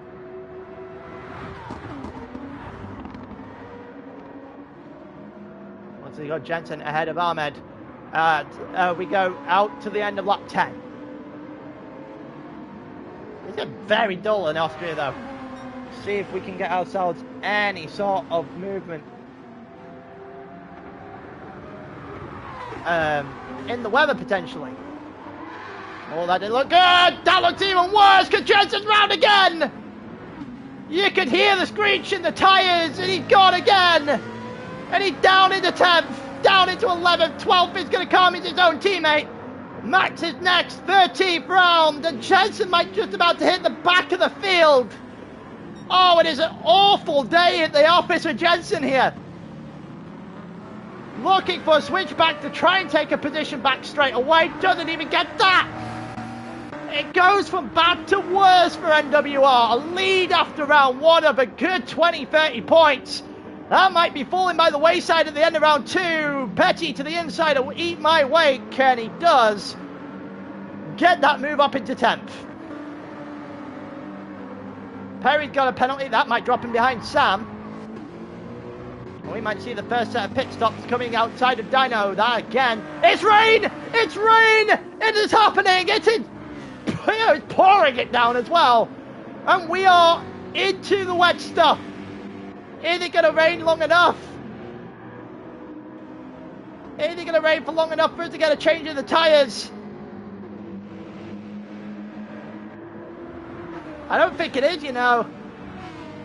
So you got Jensen ahead of Ahmed. We go out to the end of lap 10. It's very dull in Austria though. See if we can get ourselves any sort of movement. in the weather potentially. Oh, that didn't look good. That looks even worse because Jensen's round again. You could hear the screech in the tyres, and he's gone again. And he's down into 10th, down into 11th. 12th is going to come. He's his own teammate. Max is next, 13th round, and Jensen might just about to hit the back of the field. Oh, it is an awful day at the office for Jensen here. Looking for a switchback to try and take a position back straight away. Doesn't even get that. It goes from bad to worse for NWR. A lead after round one of a good 20-30 points. That might be falling by the wayside at the end of round two. Petty to the inside will eat my wake, and he does get that move up into 10th. Perry's got a penalty. That might drop him behind Sam. We might see the first set of pit stops coming outside of Dino. That again. It's rain! It's rain! It is happening! It's pouring it down as well. And we are into the wet stuff. Is it going to rain long enough? Is it going to rain for long enough for us to get a change in the tyres? I don't think it is, you know.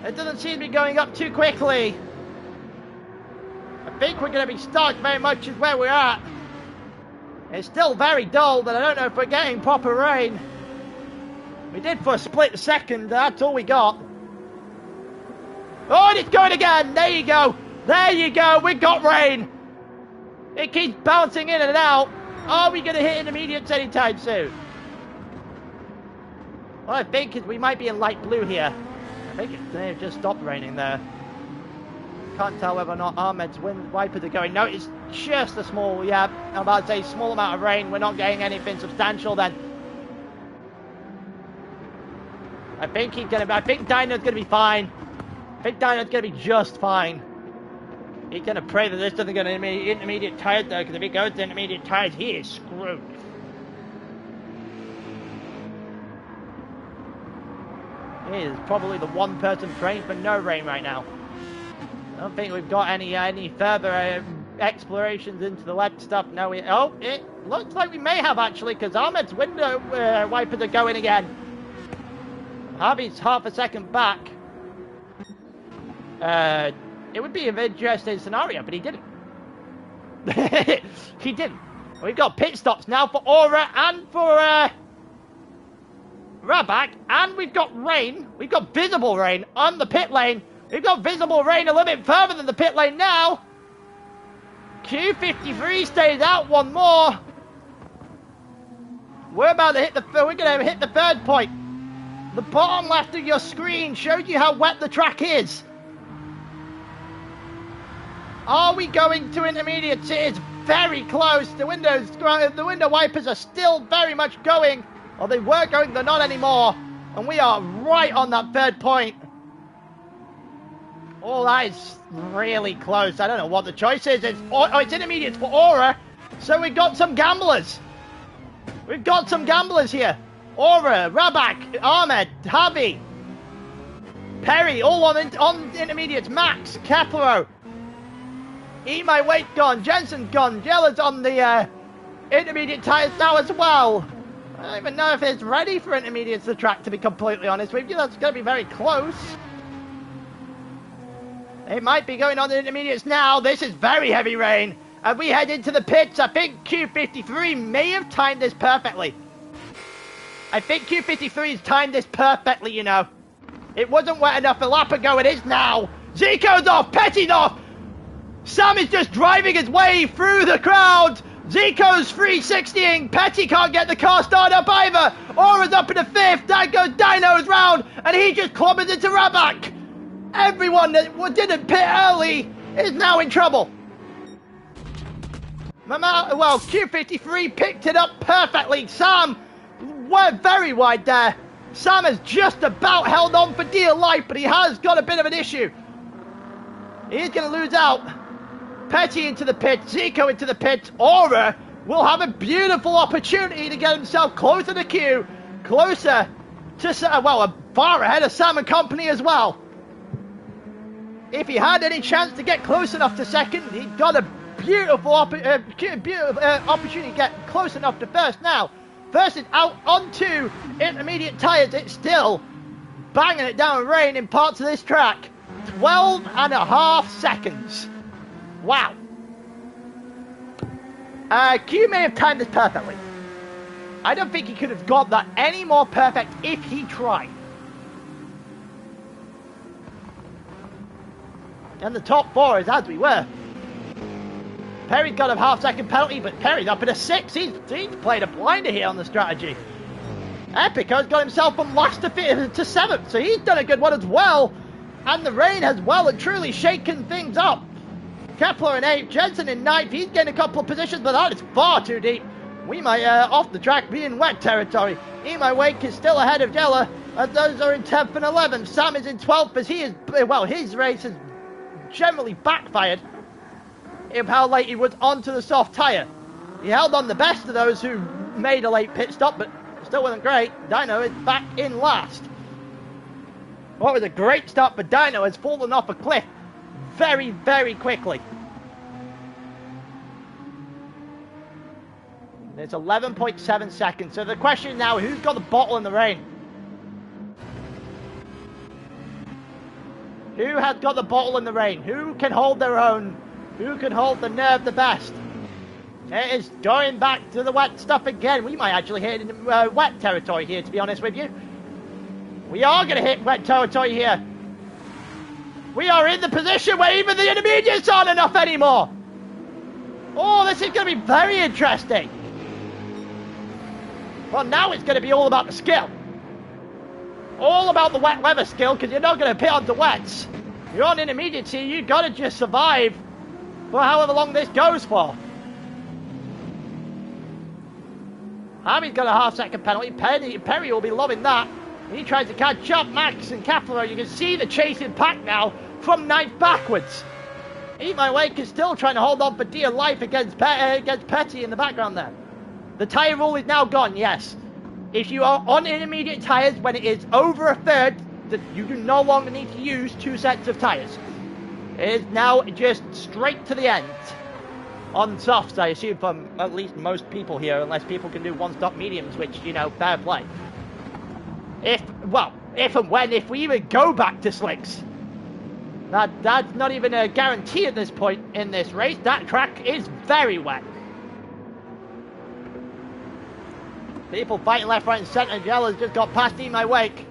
It doesn't seem to be going up too quickly. I think we're going to be stuck very much as where we're at. It's still very dull, but I don't know if we're getting proper rain. We did for a split second, that's all we got. Oh, and it's going again! There you go! There you go! We got rain! It keeps bouncing in and out. Are we going to hit intermediates anytime soon? What I think is we might be in light blue here. I think it may have just stopped raining there. Can't tell whether or not Ahmed's wipers are going. No, it's just a small, yeah, I'm about to say small amount of rain. We're not getting anything substantial then. I think Dino's gonna be fine. I think Dino's gonna be just fine. He's gonna pray that this doesn't go to intermediate tyres though, because if it goes to intermediate tyres, he is screwed. He is probably the one person praying for no rain right now. I don't think we've got any further explorations into the wet stuff. No, it looks like we may have actually, because Ahmed's window wipers are going again. Harvey's half a second back. It would be an interesting scenario, but he didn't. He didn't. We've got pit stops now for Aura and for Rabak, and we've got rain. We've got visible rain on the pit lane. We've got visible rain a little bit further than the pit lane now. Q53 stays out one more. We're about to hit we're going to hit the third point. The bottom left of your screen shows you how wet the track is. Are we going to intermediates? It is very close. The window wipers are still very much going. Or they were going, they're not anymore. And we are right on that third point. Oh, that is really close. I don't know what the choice is. It's intermediates for Aura. So we've got some gamblers. We've got some gamblers here. Aura, Rabak, Ahmed, Javi, Perry, all on intermediates. Max, Capro. Eat My Weight gone. Jensen's gone. Jella's on the intermediate tyres now as well. I don't even know if it's ready for intermediates, the track, to be completely honest with you. That's going to be very close. It might be going on the intermediates now. This is very heavy rain. And we head into the pits. I think Q53 may have timed this perfectly. I think Q53's timed this perfectly, you know. It wasn't wet enough a lap ago. It is now. Zico's off. Petty's off. Sam is just driving his way through the crowd. Zico's 360ing. Petty can't get the car started up either. Aura's up in the fifth. That goes Dino's round. And he just clobbers into Rabak. Everyone that didn't pit early is now in trouble. Well, Q53 picked it up perfectly. Sam went very wide there. Sam has just about held on for dear life, but he has got a bit of an issue. He's going to lose out. Petty into the pit, Zico into the pit. Aura will have a beautiful opportunity to get himself closer to Q, closer to, well, far ahead of Sam and company as well. If he had any chance to get close enough to second, he'd got a beautiful opportunity to get close enough to first now. First is out onto intermediate tyres. It's still banging it down with rain in parts of this track. 12.5 seconds. Wow. Q may have timed this perfectly. I don't think he could have got that any more perfect if he tried. And the top four is as we were. Perry's got a half-second penalty, but Perry's up at a 6. He's played a blinder here on the strategy. Epico's got himself from last to 7th, so he's done a good one as well. And the rain has well and truly shaken things up. Kepler in 8th, Jensen in 9th. He's getting a couple of positions, but that is far too deep. We might, off the track, be in wet territory. Emo Wake is still ahead of Jella, as those are in 10th and 11th. Sam is in 12th, as he is, well, his race has generally backfired in how late he was onto the soft tyre. He held on the best of those who made a late pit stop, but still wasn't great. Dino is back in last. What was a great start, but Dino has fallen off a cliff very, very quickly. It's 11.7 seconds. So the question now, who's got the bottle in the rain? Who has got the bottle in the rain? Who can hold their own? Who can hold the nerve the best? It is going back to the wet stuff again. We might actually hit in wet territory here, to be honest with you. We are going to hit wet territory here. We are in the position where even the intermediates aren't enough anymore. Oh, this is going to be very interesting. Well, now it's going to be all about the skill. All about the wet weather skill, because you're not going to pit onto wets. You're on intermediates here, you've got to just survive for however long this goes for. Harvey's got a half-second penalty. Perry will be loving that. He tries to catch up. Max and Kepler, you can see the chasing pack now from 9th backwards. Eat My Wake is still trying to hold on for dear life against Petty in the background there. The tyre rule is now gone, yes. If you are on intermediate tyres, when it is over a third, you do no longer need to use 2 sets of tyres. It is now just straight to the end. On softs, I assume, from at least most people here, unless people can do one-stop mediums, which, you know, fair play. If we even go back to slicks, that's not even a guarantee at this point in this race. That track is very wet. People fighting left, right, and centre. Jella's just got past Eat My Wake.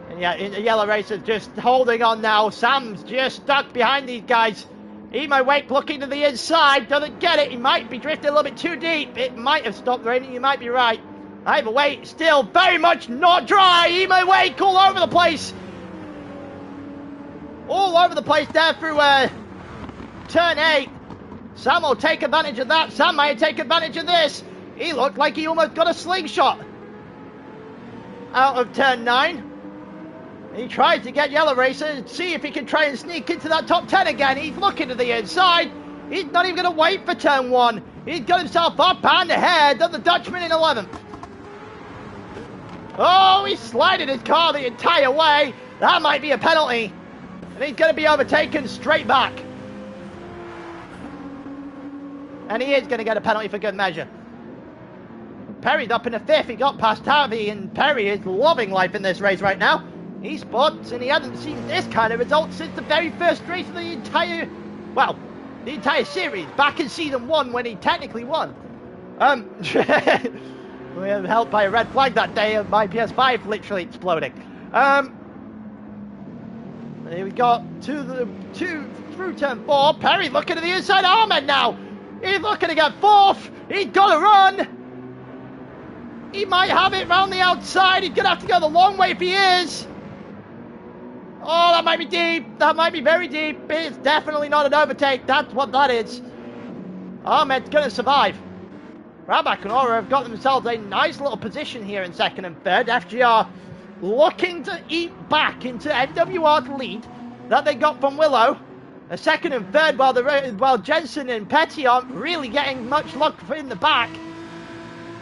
And yeah, in the yellow racer's just holding on now. Sam's just stuck behind these guys. Eat My Wake looking to the inside. Doesn't get it. He might be drifting a little bit too deep. It might have stopped raining. You might be right. Either way, still very much not dry. Eat My Wake all over the place. All over the place there through turn 8. Sam will take advantage of that. Sam might take advantage of this. He looked like he almost got a slingshot out of turn 9. He tries to get Yellow Racer and see if he can try and sneak into that top 10 again. He's looking to the inside. He's not even going to wait for turn 1. He's got himself up and ahead of the Dutchman in 11th. Oh, he slided his car the entire way. That might be a penalty. And he's going to be overtaken straight back. And he is going to get a penalty for good measure. Perry's up in the 5th. He got past Harvey, and Perry is loving life in this race right now. eSports, and he hasn't seen this kind of result since the very first race of the entire series, back in season 1 when he technically won. We were helped by a red flag that day of my PS5 literally exploding. Here we got through turn 4. Perry looking at the inside. Ahmed now. He's looking to get 4th. He's got to run. He might have it round the outside. He's going to have to go the long way if he is. Oh, that might be deep. That might be very deep. It's definitely not an overtake. That's what that is. Ahmed's going to survive. Rabak and Aura have got themselves a nice little position here in 2nd and 3rd. FGR looking to eat back into NWR's lead that they got from Willow. A 2nd and 3rd, while Jensen and Petty aren't really getting much luck in the back.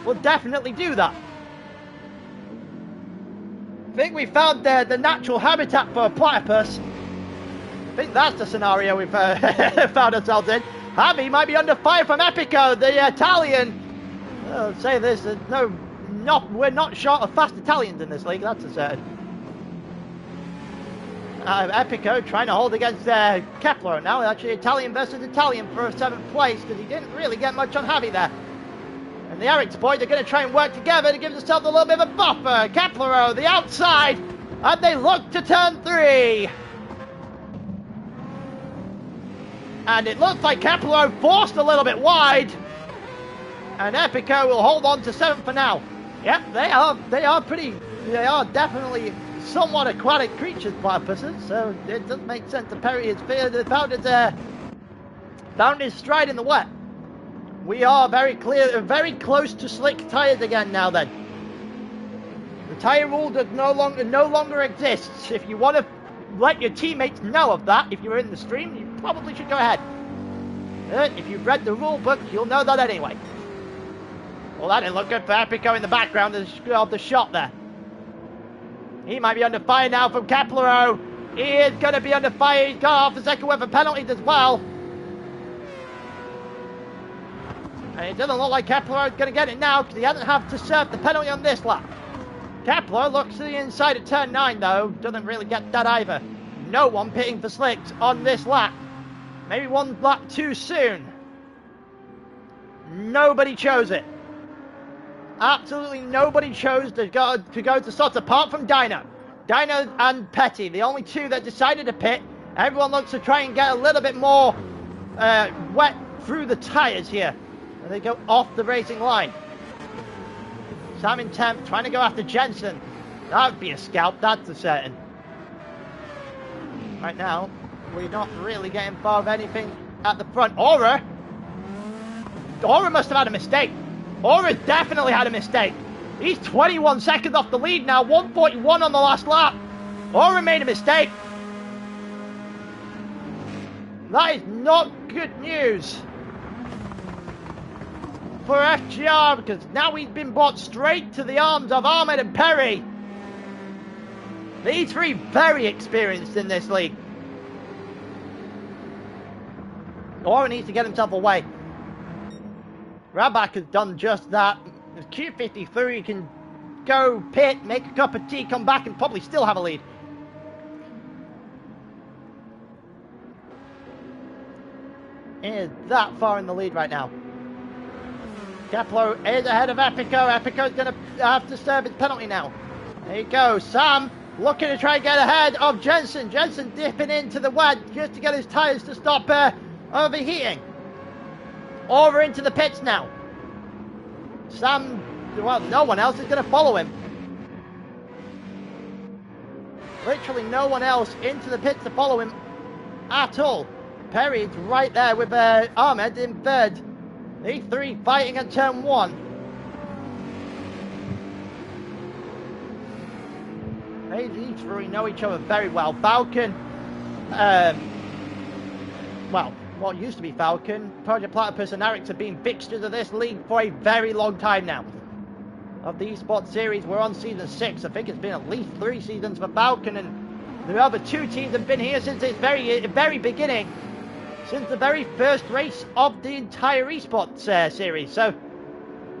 Will definitely do that. think we found the natural habitat for a platypus. I think that's the scenario we've found ourselves in. Javi might be under fire from Epico, the Italian. I'll say this, we're not short of fast Italians in this league, that's a certain. Epico trying to hold against Kepler now, actually Italian versus Italian for a 7th place, because he didn't really get much on Javi there. And the Eric's boys are going to try and work together to give themselves a little bit of a buffer. Kepler, the outside, and they look to turn 3. And it looks like Kepler forced a little bit wide. And Epico will hold on to 7th for now. Yep, they are definitely somewhat aquatic creatures, platypuses, so it does make sense that Perry has found his stride in the wet. We are very close to slick tyres again now then. The tyre rule does no longer exists. If you want to let your teammates know of that, if you're in the stream, you probably should go ahead. If you've read the rule book, you'll know that anyway. Well, that didn't look good for Epico in the background of the shot there. He might be under fire now from Kepler. He is going to be under fire. He's got off the second wave for penalties as well. And it doesn't look like Kepler is going to get it now because he hasn't had to serve the penalty on this lap. Kepler looks to the inside at turn 9 though. Doesn't really get that either. No one pitting for slicks on this lap. Maybe one lap too soon. Nobody chose it. Absolutely nobody chose to go to slots apart from Dino. Dino and Petty, the only two that decided to pit. Everyone looks to try and get a little bit more wet through the tyres here. And they go off the racing line. Sam in 10th, trying to go after Jensen. That would be a scalp, that's a certain. Right now, we're not really getting far of anything at the front. Aura must have had a mistake. Aura definitely had a mistake. He's 21 seconds off the lead now, 141 on the last lap. Aura made a mistake. That is not good news for FGR, because now he's been brought straight to the arms of Ahmed and Perry. These three very experienced in this league. Aura needs to get himself away. Rabak has done just that. With Q53 can go pit, make a cup of tea, come back and probably still have a lead. He is that far in the lead right now. Kepler is ahead of Epico. Epico's going to have to serve his penalty now. There you go. Sam looking to try and get ahead of Jensen. Jensen dipping into the wet just to get his tyres to stop overheating. Over into the pits now. Sam, well, no one else is going to follow him. Literally no one else into the pits to follow him at all. Perry's right there with Ahmed in 3rd. These three fighting at turn 1. These three know each other very well. Falcon, well, what used to be Falcon, Project Platypus and Arix have been fixtures of this league for a very long time now. Of the eSports series, we're on season 6. I think it's been at least 3 seasons for Falcon, and the other 2 teams have been here since its very beginning. Since the very first race of the entire eSports series. So,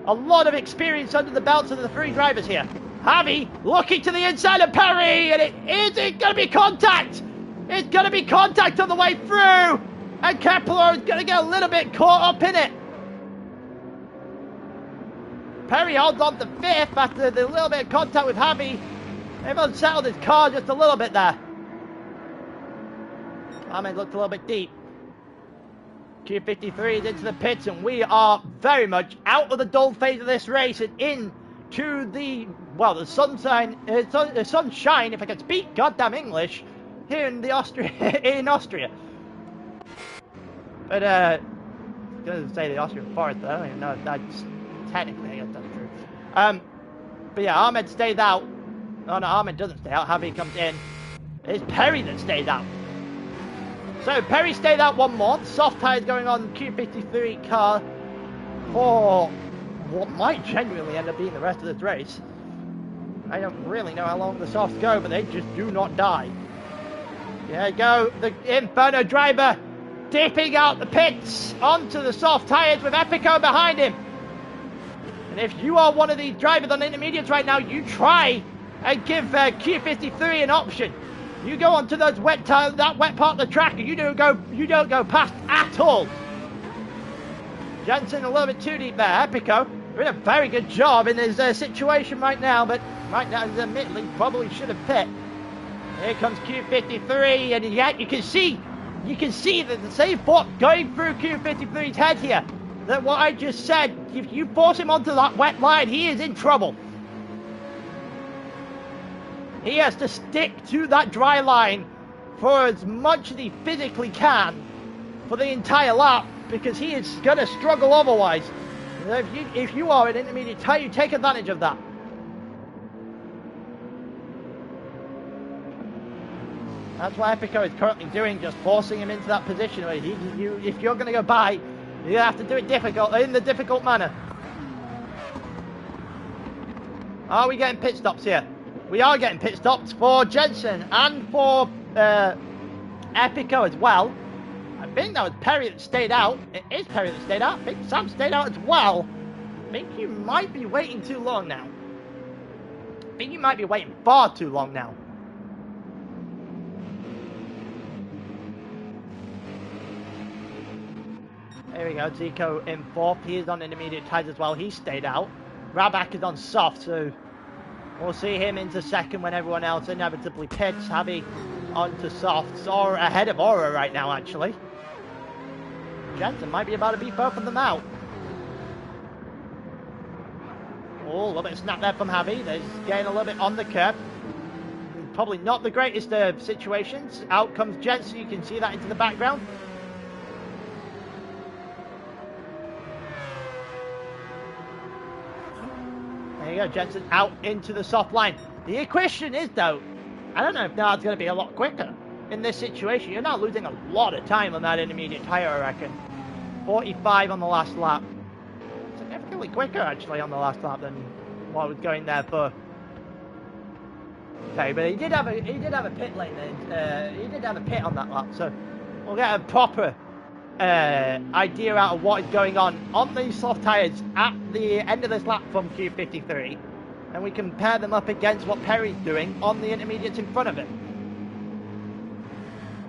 a lot of experience under the belts of the 3 drivers here. Javi looking to the inside of Perry, and it going to be contact. It's going to be contact on the way through, and Kepler is going to get a little bit caught up in it. Perry holds on to 5th after the little bit of contact with Javi. They've unsettled his car just a little bit there. Ahmed looked a little bit deep. Q53 is into the pits, and we are very much out of the dull phase of this race and into the, well, the sunshine, if I can speak goddamn English, here in the Austria. But, I was going to say the Austrian forest, but I don't even know if that's technically, I guess that's true. But yeah, Ahmed stays out. Oh no, Ahmed doesn't stay out. Javi comes in. It's Perry that stays out. So Perry stayed out one more. Soft tyres going on Q53 car for what might genuinely end up being the rest of this race. I don't really know how long the softs go, but they just do not die. There you go, the Inferno driver dipping out the pits onto the soft tyres with Epico behind him. And if you are one of these drivers on the intermediates right now, you try and give Q53 an option. You go onto those wet tires, that wet part of the track, and you don't go past at all. Jensen a little bit too deep there. Epico doing a very good job in his situation right now, but right now, admittedly, probably should have pit. Here comes Q53, and yet you can see that the same thought going through Q53's head here. That what I just said, if you force him onto that wet line, he is in trouble. He has to stick to that dry line for as much as he physically can for the entire lap, because he is going to struggle otherwise. If you are an intermediate tyre, you take advantage of that. That's what Epico is currently doing, just forcing him into that position where if you're going to go by, you have to do it in the difficult manner. Are we getting pit stops here? We are getting pit stops for Jensen and for Epico as well. I think that was Perry that stayed out. It is Perry that stayed out. I think Sam stayed out as well. I think you might be waiting too long now. I think you might be waiting far too long now. There we go, Zico in fourth. He is on intermediate tyres as well. He stayed out. Rabak is on soft, so we'll see him into second when everyone else inevitably pits. Javi onto softs, or ahead of Aura right now, actually. Jensen might be about to beat both of them out. Oh, a little bit of snap there from Javi. There's getting a little bit on the curb. Probably not the greatest of situations. Out comes Jensen. You can see that into the background. There you go, Jensen out into the soft line. The question is, though, I don't know if now it's going to be a lot quicker in this situation. You're not losing a lot of time on that intermediate tyre, I reckon. 45 on the last lap. Significantly quicker, actually, on the last lap than what was going there for. Okay, but he did have a pit lane then. He did have a pit on that lap, so we'll get a proper idea out of what is going on these soft tyres at the end of this lap from Q53, and we compare them up against what Perry's doing on the intermediates in front of him.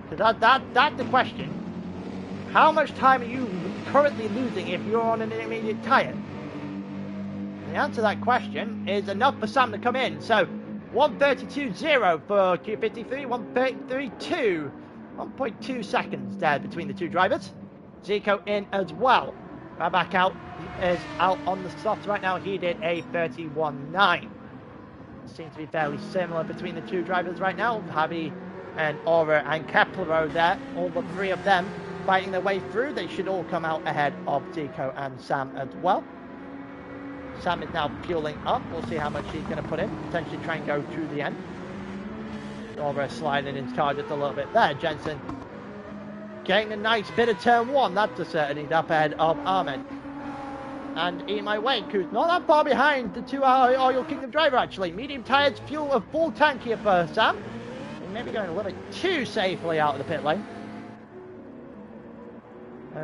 Because that's the question. How much time are you currently losing if you're on an intermediate tyre? The answer to that question is enough for Sam to come in. So 1:32.0 for Q53, 1:33.2, 1.2 seconds there between the two drivers. Zico in as well. Rabak out is out on the softs right now. He did a 31.9. Seems to be fairly similar between the two drivers right now. Javi and Aura and Kepler there. All the three of them fighting their way through. They should all come out ahead of Zico and Sam as well. Sam is now fueling up. We'll see how much he's going to put in. Potentially try and go to the end. Aura sliding his car just a little bit there. Jensen getting a nice bit of turn one. That's a certainty up ahead of Ahmed. And Eat My Wake, who's not that far behind the two Oil Kingdom driver, actually. Medium tyres, fuel of full tank here for Sam. He may be going a little bit too safely out of the pit lane.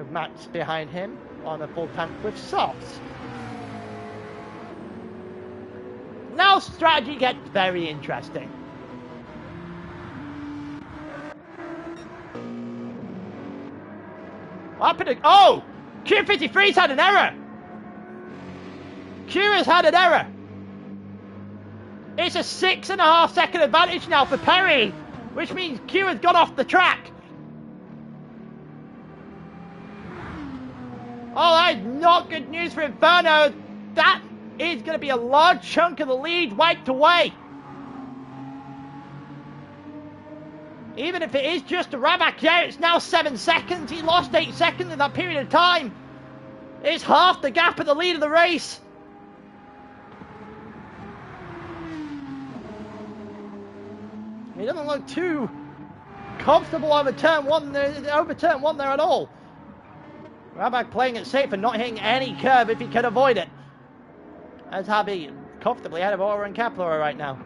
Max behind him on a full tank with softs. Now strategy gets very interesting. What happened? Oh! Q53's had an error! Q has had an error! It's a 6.5 second advantage now for Perry, which means Q has got off the track. Oh, that is not good news for Inferno. That is going to be a large chunk of the lead wiped away. Even if it is just a Rabak, yeah, it's now 7 seconds. He lost 8 seconds in that period of time. It's half the gap at the lead of the race. He doesn't look too comfortable over turn one there at all. Rabak playing it safe and not hitting any curve if he can avoid it. As Javi comfortably ahead of Aura and Kepler right now.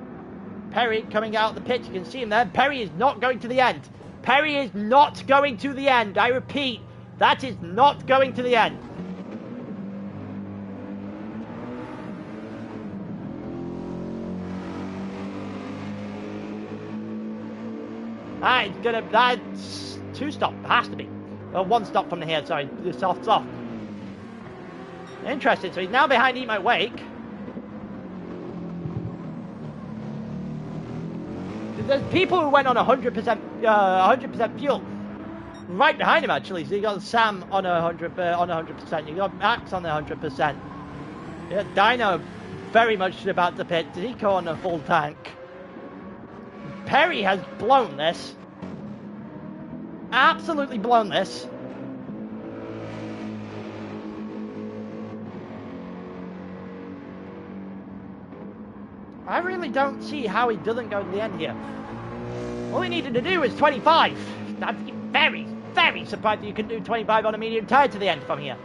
Perry coming out of the pit. You can see him there. Perry is not going to the end. Perry is not going to the end. I repeat, that is not going to the end. That's 2 stop, has to be. Well, 1 stop from here, sorry, soft. Interesting, so he's now behind Eat My Wake. There's people who went on 100% fuel. Right behind him, actually. So you got Sam on 100%. You got Max on 100%. Yeah, Dino very much about to pit. Zico on a full tank. Perry has blown this. Absolutely blown this. I really don't see how he doesn't go to the end here. All he needed to do was 25. I'd be very, very surprised that you can do 25 on a medium tire to the end from here.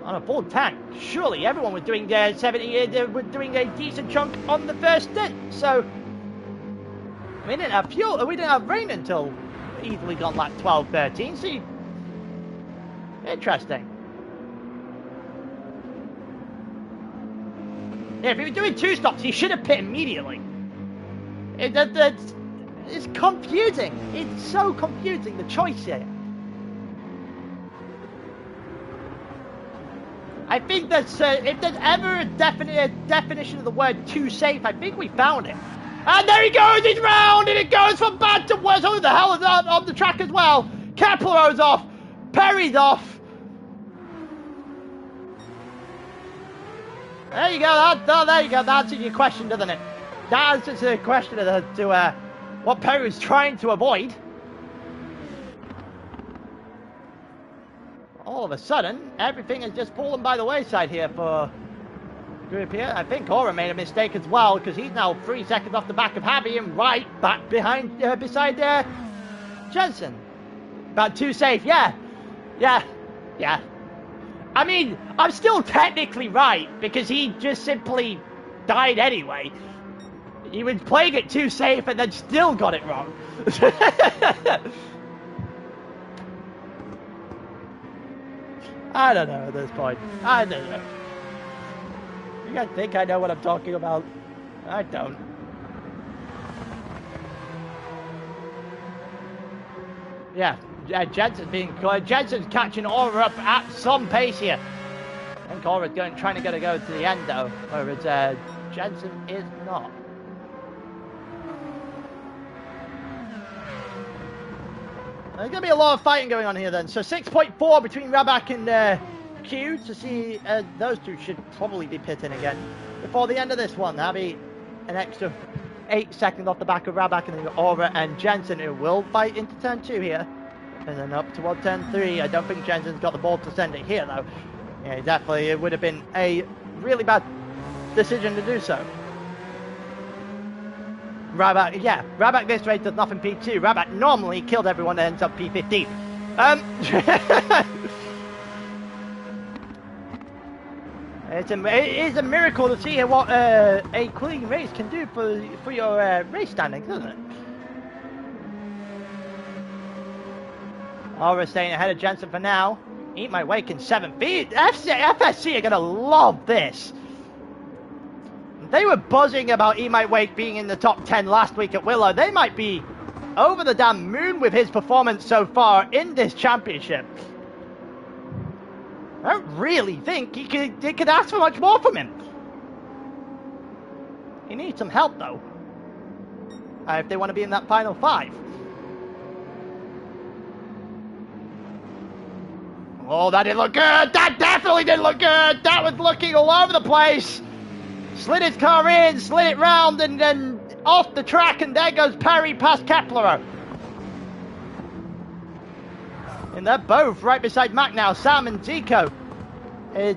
On a full tank, surely everyone was doing 70. Was doing a decent chunk on the first stint. So we didn't have fuel. We didn't have rain until easily got like 12, 13. See, interesting. Yeah, if he was doing 2 stops, he should have pit immediately. It's confusing. It's so confusing, the choice here. I think that's, if there's ever a definition of the word too safe, I think we found it. And there he goes, he's round, and it goes from bad to worse. Who the hell is on the track as well? Keplero's off, Perry's off. There you go, there you go, that answers your question, doesn't it? That answers the question to what Perry was trying to avoid. All of a sudden, everything is just fallen by the wayside here for group here. I think Aura made a mistake as well, because he's now 3 seconds off the back of Javi and right back behind, beside Jensen. About 2 safe, yeah. I mean, I'm still technically right, because he just simply died anyway. He was playing it too safe and then still got it wrong. I don't know at this point. I don't know. You guys think I know what I'm talking about? I don't. Yeah, Jensen's catching Aura up at some pace here. I think Aura's trying to go to the end though, whereas Jensen is not. There's going to be a lot of fighting going on here then. So 6.4 between Rabak and Q to see those two should probably be pitting again before the end of this one. That'll be an extra 8 seconds off the back of Rabak, and then Aura and Jensen, who will fight into turn 2 here. And then up toward turn 3. I don't think Jensen's got the ball to send it here though. Yeah, definitely it would have been a really bad decision to do so. Rabak this race does nothing P2. Rabak normally killed everyone that ends up P15. It is a miracle to see what a clean race can do for your race standings, isn't it? Aura staying ahead of Jensen for now. Eat My Wake in 7th. FSC are going to love this. They were buzzing about Eat My Wake being in the top 10 last week at Willow. They might be over the damn moon with his performance so far in this championship. I don't really think they could ask for much more from him. He needs some help though, if they want to be in that final 5. Oh, that didn't look good. That definitely didn't look good. That was looking all over the place. Slid his car in, slid it round, and then off the track, and there goes Perry past Kepler. And they're both right beside Mac now. Sam and Zico is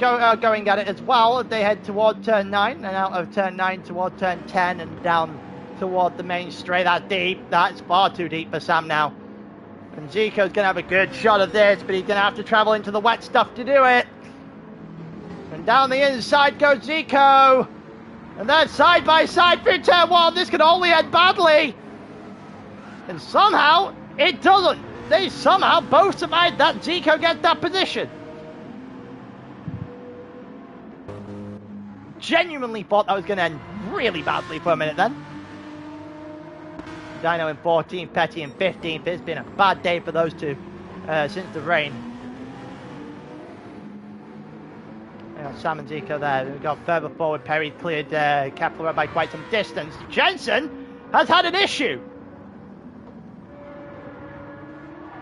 going at it as well. They head toward turn 9, and out of turn 9 toward turn 10, and down toward the main straight. That's deep. That's far too deep for Sam now. And Zico's going to have a good shot of this, but he's going to have to travel into the wet stuff to do it. And down the inside goes Zico. And then side by side through turn one. This could only end badly. And somehow it doesn't. They somehow both survived that. Zico gets that position. Genuinely thought that was going to end really badly for a minute then. Dino in 14th, Petty in 15th. It's been a bad day for those two since the rain. We got Sam and Zico there. We've got further forward. Perry cleared Kepler by quite some distance. Jensen has had an issue.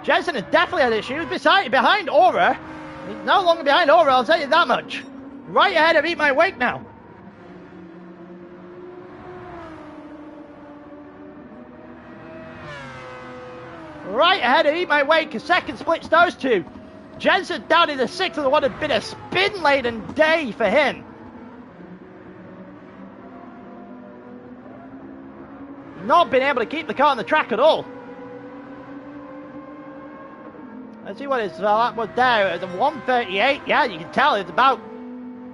Jensen has definitely had an issue. He's behind Aura. He's no longer behind Aura, I'll tell you that much. Right ahead of Eat My Wake now. Right ahead of Eat My Wake. A second splits those two. Jensen down in the sixth of what had been a spin-laden day for him. Not been able to keep the car on the track at all. Let's see what his lap was there. It was a 1:38. Yeah, you can tell it's about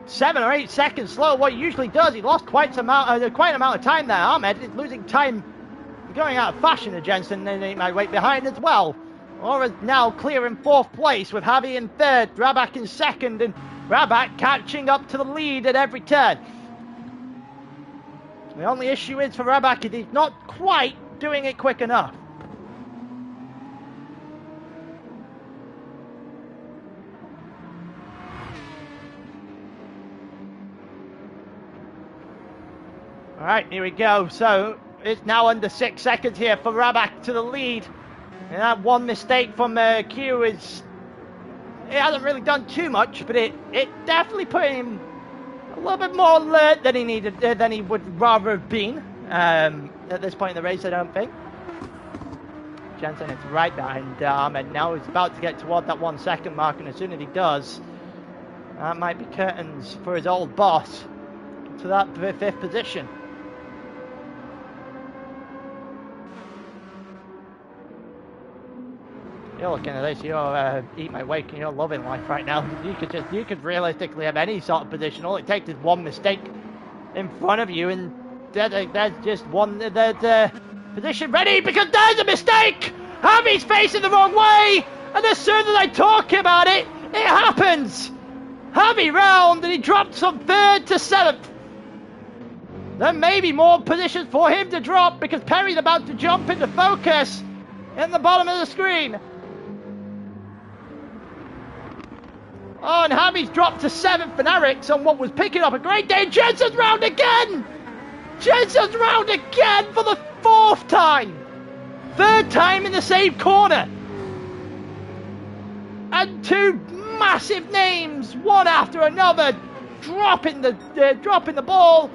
7 or 8 seconds slow. What he usually does, he lost quite an amount of time there. Ahmed is losing time, going out of fashion to Jensen, and he might wait behind as well. Aura's now clear in 4th place with Javi in 3rd, Raback in 2nd, and Raback catching up to the lead at every turn. The only issue is for Raback is he's not quite doing it quick enough. Alright, here we go. So it's now under 6 seconds here for Raback to the lead. And that one mistake from Q is... it hasn't really done too much, but it definitely put him a little bit more alert than he needed, than he would rather have been at this point in the race, I don't think. Jensen is right behind Ahmed now. He's about to get toward that 1 second mark, and as soon as he does, that might be curtains for his old boss to that 5th position. You're looking at this, you're Eat My Wake and you're loving life right now. You could realistically have any sort of position. All it takes is one mistake in front of you, and there's just one position ready, because there's a mistake! Javi's facing the wrong way, and as soon as I talk about it, it happens! Javi round, and he drops from 3rd to 7th. There may be more positions for him to drop, because Perry's about to jump into focus in the bottom of the screen. Oh, and Javi's dropped to 7th, and Eric's on what was picking up a great day. Jensen's round again! Jensen's round again for the 4th time! 3rd time in the same corner! And 2 massive names, one after another, dropping the ball.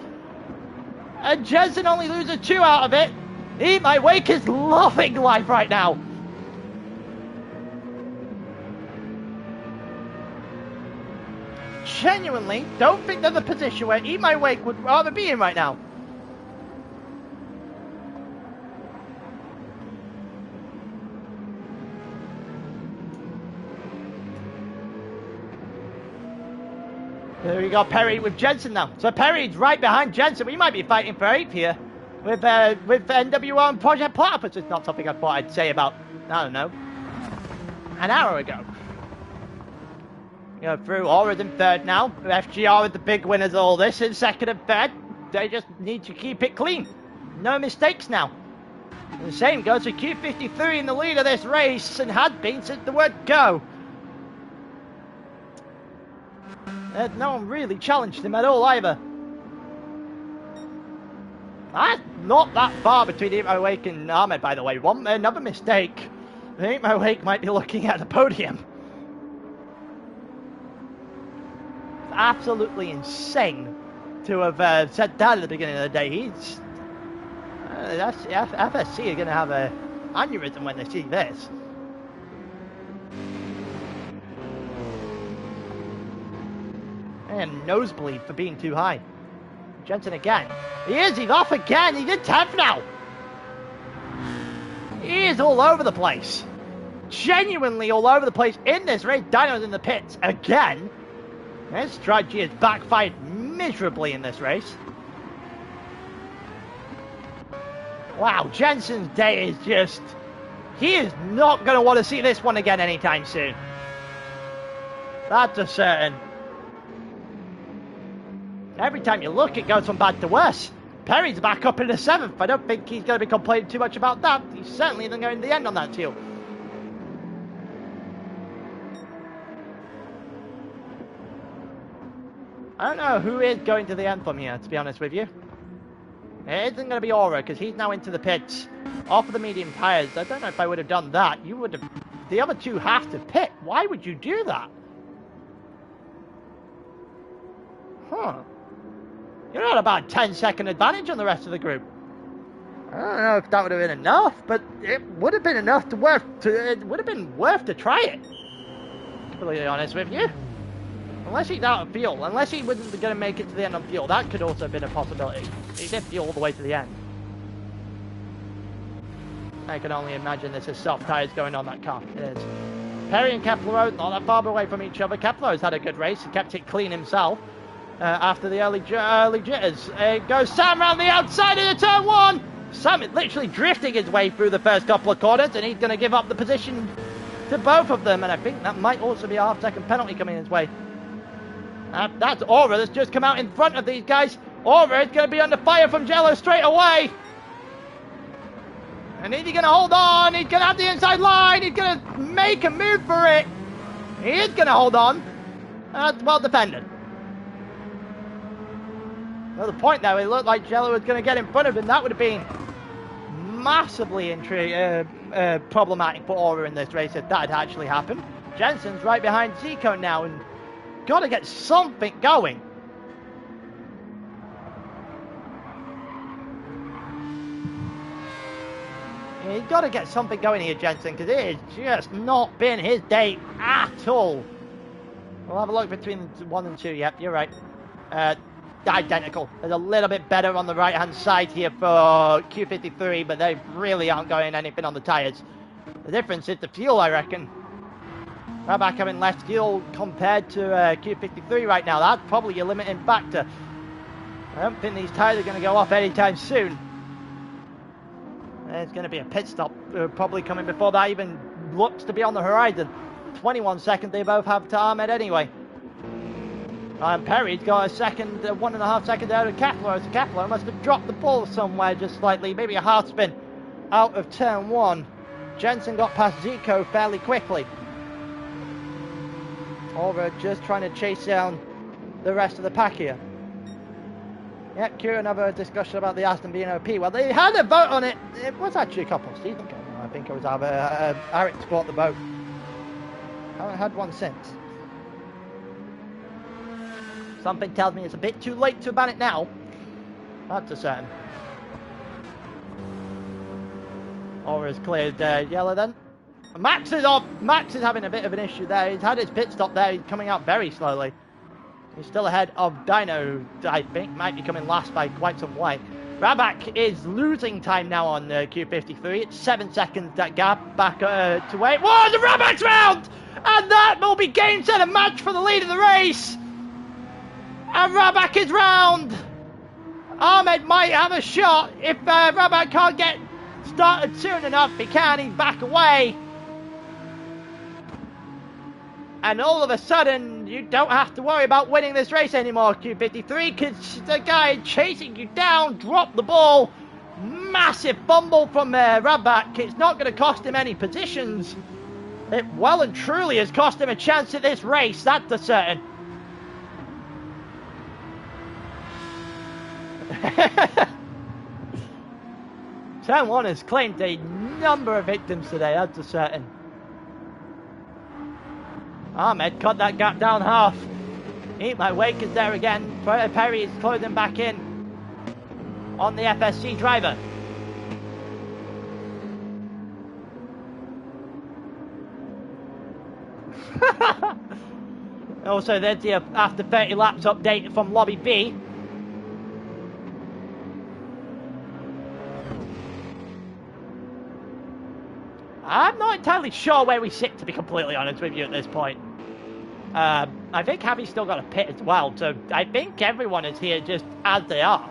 And Jensen only loses 2 out of it. Eat My Wake is loving life right now. Genuinely don't think there's a position where Eat My Wake would rather be in right now. There we go, Perry with Jensen now. So Perry's right behind Jensen. We might be fighting for 8th here with NWR and Project Platypus. It's not something I thought I'd say about, I don't know, an hour ago. Go through. Aura's in 3rd now. FGR are the big winners of all this in 2nd and 3rd. They just need to keep it clean. No mistakes now. And the same goes for Q53 in the lead of this race, and had been since the word go. No one really challenged him at all either. That's not that far between Eat My Wake and Ahmed, by the way. Another mistake. Eat My Wake might be looking at the podium. It's absolutely insane to have said that at the beginning of the day. He's... FSC are going to have an aneurysm when they see this. And nosebleed for being too high. Jensen again. He's off again. He's in 10th now. He is all over the place. Genuinely all over the place in this race. Dino's in the pits again. His strategy has backfired miserably in this race. Wow, Jensen's day is just... He is not going to want to see this one again anytime soon. That's a certain. Every time you look, it goes from bad to worse. Perry's back up in the 7th. I don't think he's going to be complaining too much about that. He's certainly isn't going to the end on that teal. I don't know who is going to the end from here, to be honest with you. It isn't going to be Aero, because he's now into the pits off of the medium tyres. I don't know if I would have done that. You would have... The other two have to pit. Why would you do that? Huh. You're not about 10-second advantage on the rest of the group. I don't know if that would have been enough, but it would have been enough to worth to... It would have been worth to try it. To be completely honest with you. Unless he's out of fuel. Unless he wasn't going to make it to the end on fuel. That could also have been a possibility. He did fuel all the way to the end. I can only imagine this is soft tyres going on that car. It is. Perry and Kepler not that far away from each other. Kepler's had a good race. He kept it clean himself after the early jitters. It goes Sam around the outside of the turn 1. Sam is literally drifting his way through the first couple of corners, and he's going to give up the position to both of them. And I think that might also be a half-second penalty coming his way. That's Aura that's just come out in front of these guys. Aura is going to be under fire from Jello straight away. And is he going to hold on? He's going to have the inside line. He's going to make a move for it. He is going to hold on. That's well defended. At the point though, it looked like Jello was going to get in front of him. That would have been massively problematic for Aura in this race if that had actually happened. Jensen's right behind Zico now and got to get something going. He's got to get something going here, Jensen, because it has just not been his day at all. We'll have a look between 1 and 2. Yep, you're right. Identical. There's a little bit better on the right-hand side here for Q53, but they really aren't going anything on the tyres. The difference is the fuel, I reckon. Rabat having less fuel compared to Q53 right now. That's probably your limiting factor. I don't think these tyres are going to go off anytime soon. There's going to be a pit stop probably coming before that even looks to be on the horizon. 21 seconds they both have to Ahmed anyway. And Perry's got a second, 1.5 seconds out of Kepler. So Kepler must have dropped the ball somewhere just slightly, maybe a half spin out of turn 1. Jensen got past Zico fairly quickly. Aura just trying to chase down the rest of the pack here. Yep, Kieran, another discussion about the Aston being OP. Well, they had a vote on it. It was actually a couple of seasons ago. I think it was Eric bought the vote. Haven't had one since. Something tells me it's a bit too late to ban it now. That's a certain. Aura's cleared yellow then. Max is off. Max is having a bit of an issue there. He's had his pit stop there. He's coming out very slowly. He's still ahead of Dino, I think. Might be coming last by quite some way. Rabat is losing time now on Q53. It's 7 seconds that gap back to wait. Whoa, the Rabat's round! And that will be game set, a match for the lead of the race. And Rabat is round. Ahmed might have a shot. If Rabat can't get started soon enough, he can. He's back away. And all of a sudden, you don't have to worry about winning this race anymore, Q53, because the guy chasing you down dropped the ball. Massive fumble from Rabat. It's not going to cost him any positions. It well and truly has cost him a chance at this race, that's a certain. Turn 1 has claimed a number of victims today, that's a certain. Ahmed cut that gap down half. Eat my wake is there again. Perry is closing back in on the FSC driver. Also, there's the after 30 laps update from Lobby B. I'm not entirely sure where we sit, to be completely honest with you at this point. I think Javi's still got a pit as well, so I think everyone is here just as they are.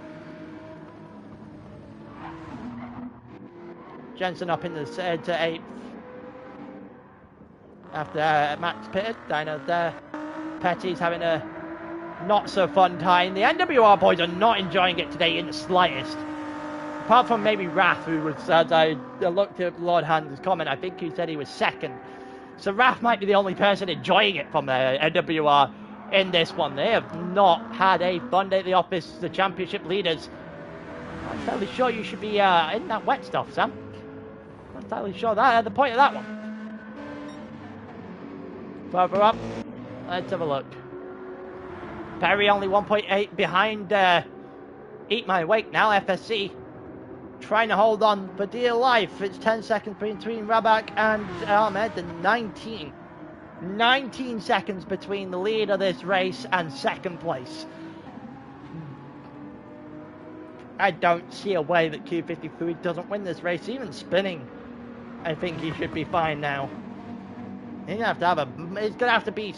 Jensen up into 8th. After Max pitted, Dino's there. Petty's having a not so fun time. The NWR boys are not enjoying it today in the slightest. Apart from maybe Raph, who was, as I looked at Lord Hans' comment, I think he said he was second. So Raph might be the only person enjoying it from NWR in this one. They have not had a fun day at the office, the championship leaders. I'm fairly sure you should be in that wet stuff, Sam. I'm entirely sure that at the point of that one. Further up, let's have a look. Perry only 1.8 behind Eat My Wake now, FSC. Trying to hold on for dear life. It's 10 seconds between Rabak and Ahmed, and 19 seconds between the lead of this race and second place. I don't see a way that Q53 doesn't win this race, even spinning. I think he should be fine now. He's gonna have to it's gonna have to be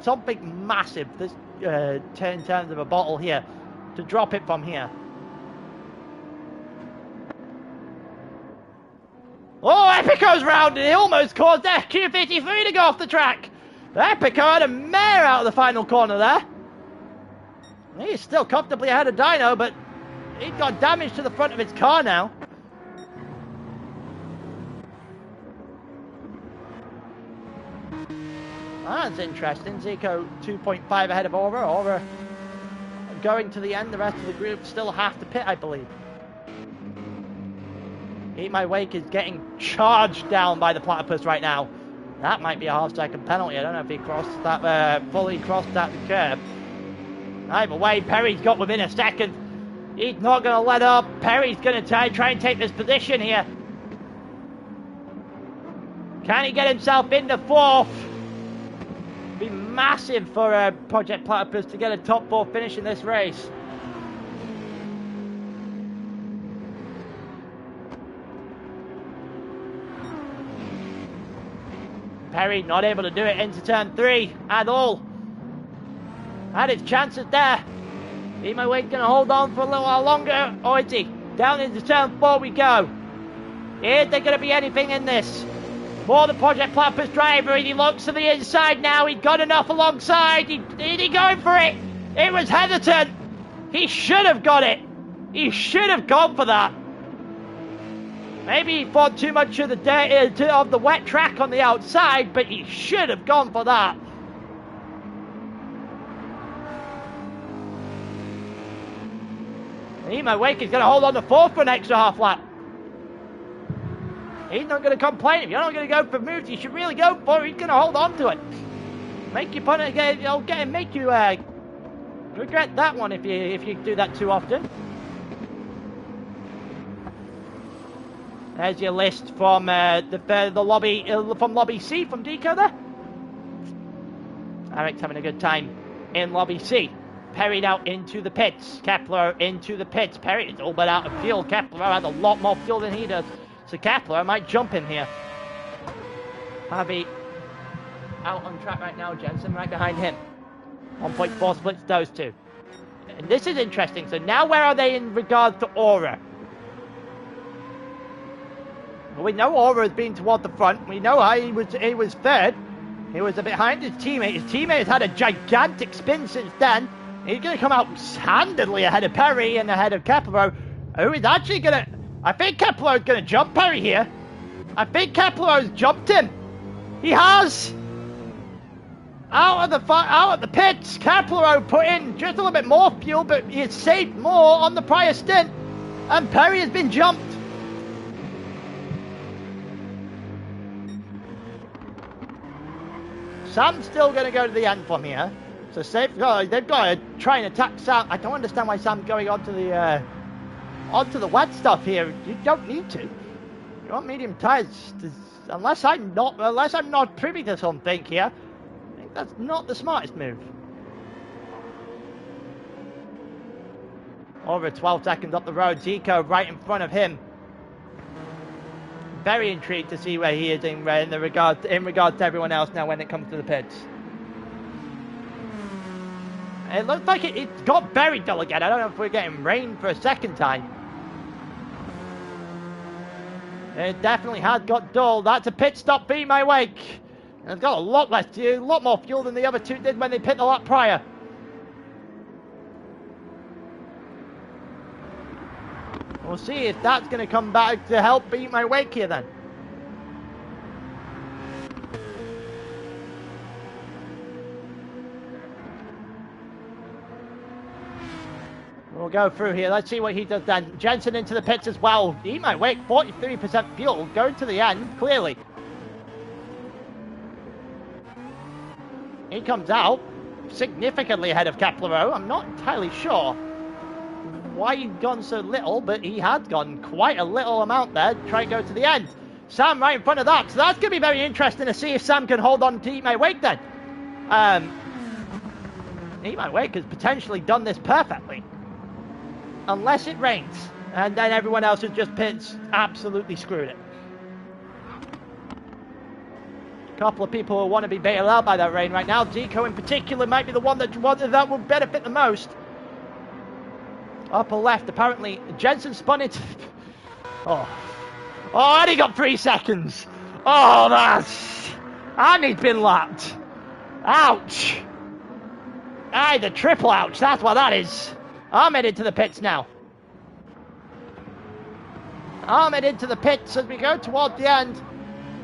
something massive this in terms of a bottle here to drop it from here. Oh, Epico's round, and he almost caused Q53 to go off the track. Epico had a mare out of the final corner there. He's still comfortably ahead of Dino, but he's got damage to the front of his car now. That's interesting. Zico 2.5 ahead of Aura. Aura going to the end. The rest of the group still have to pit, I believe. Eat My Wake is getting charged down by the platypus right now. That might be a half-second penalty. I don't know if he crossed that, fully crossed that curb. Either way, Perry's got within a second. He's not going to let up. Perry's going to try and take this position here. Can he get himself into 4th? Be massive for Project Platypus to get a top 4 finish in this race. Perry not able to do it into turn 3 at all. Had his chances there. Eat My Wake going to hold on for a little while longer, or is he? Down into turn 4 we go. Is there going to be anything in this? For the Project Platypus driver, and he looks to the inside now. He's got enough alongside. Is he going for it? It was Heatherton. He should have got it. He should have gone for that. Maybe he thought too much of the wet track on the outside, but he should have gone for that. Eat My Wake is going to hold on to 4th for an extra half lap. He's not going to complain. If you're not going to go for moves, you should really go for it. He's going to hold on to it. Make your opponent make you regret that one if you do that too often. There's your list from the lobby from lobby C from Deco there. Eric's having a good time in lobby C. Perry now into the pits. Kepler into the pits. Perry is all but out of fuel. Kepler has a lot more fuel than he does. So Kepler might jump him here. Harvey out on track right now. Jensen right behind him. 1.4 splits those two. And this is interesting. So now where are they in regards to Aura? Well, we know Aura has been toward the front. We know how he was third. He was a bit behind his teammate. His teammate has had a gigantic spin since then. He's going to come out handedly ahead of Perry and ahead of Kepler, who is actually going to... I think Kepler is going to jump Perry here. I think Kepler has jumped him. He has. Out of the pits. Kepler put in just a little bit more fuel, but he has saved more on the prior stint. And Perry has been jumped. Sam's still going to go to the end from here. So they've got to try and attack Sam. I don't understand why Sam's going onto the wet stuff here. You don't need to. You want medium tires, unless I'm not privy to something here. I think that's not the smartest move. Over 12 seconds up the road. Zico right in front of him. Very intrigued to see where he is in regards to everyone else now when it comes to the pits. It looks like it got very dull again. I don't know if we're getting rain for a second time. It definitely has got dull. That's a pit stop, Beat My Wake. And it's got a lot more fuel than the other two did when they pit the lap prior. We'll see if that's going to come back to help Beat My Wake here then. We'll go through here. Let's see what he does then. Jensen into the pits as well. Beat My Wake, 43% fuel. Going to the end, clearly. He comes out significantly ahead of Keplero. I'm not entirely sure why he'd gone so little, but he had gone quite a little amount there to try and go to the end. Sam right in front of that, so that's going to be very interesting to see if Sam can hold on to Beat My Wake then. Beat My Wake has potentially done this perfectly. Unless it rains, and then everyone else who just pits absolutely screwed it. A couple of people who want to be bailed out by that rain right now. Zico in particular might be the one that will benefit the most. Upper left, apparently, Jensen spun into... Oh, and he got 3 seconds. Oh, that's... And he's been lapped. Ouch. Aye, the triple ouch, that's what that is. Ahmed into the pits now. Ahmed into the pits as we go toward the end.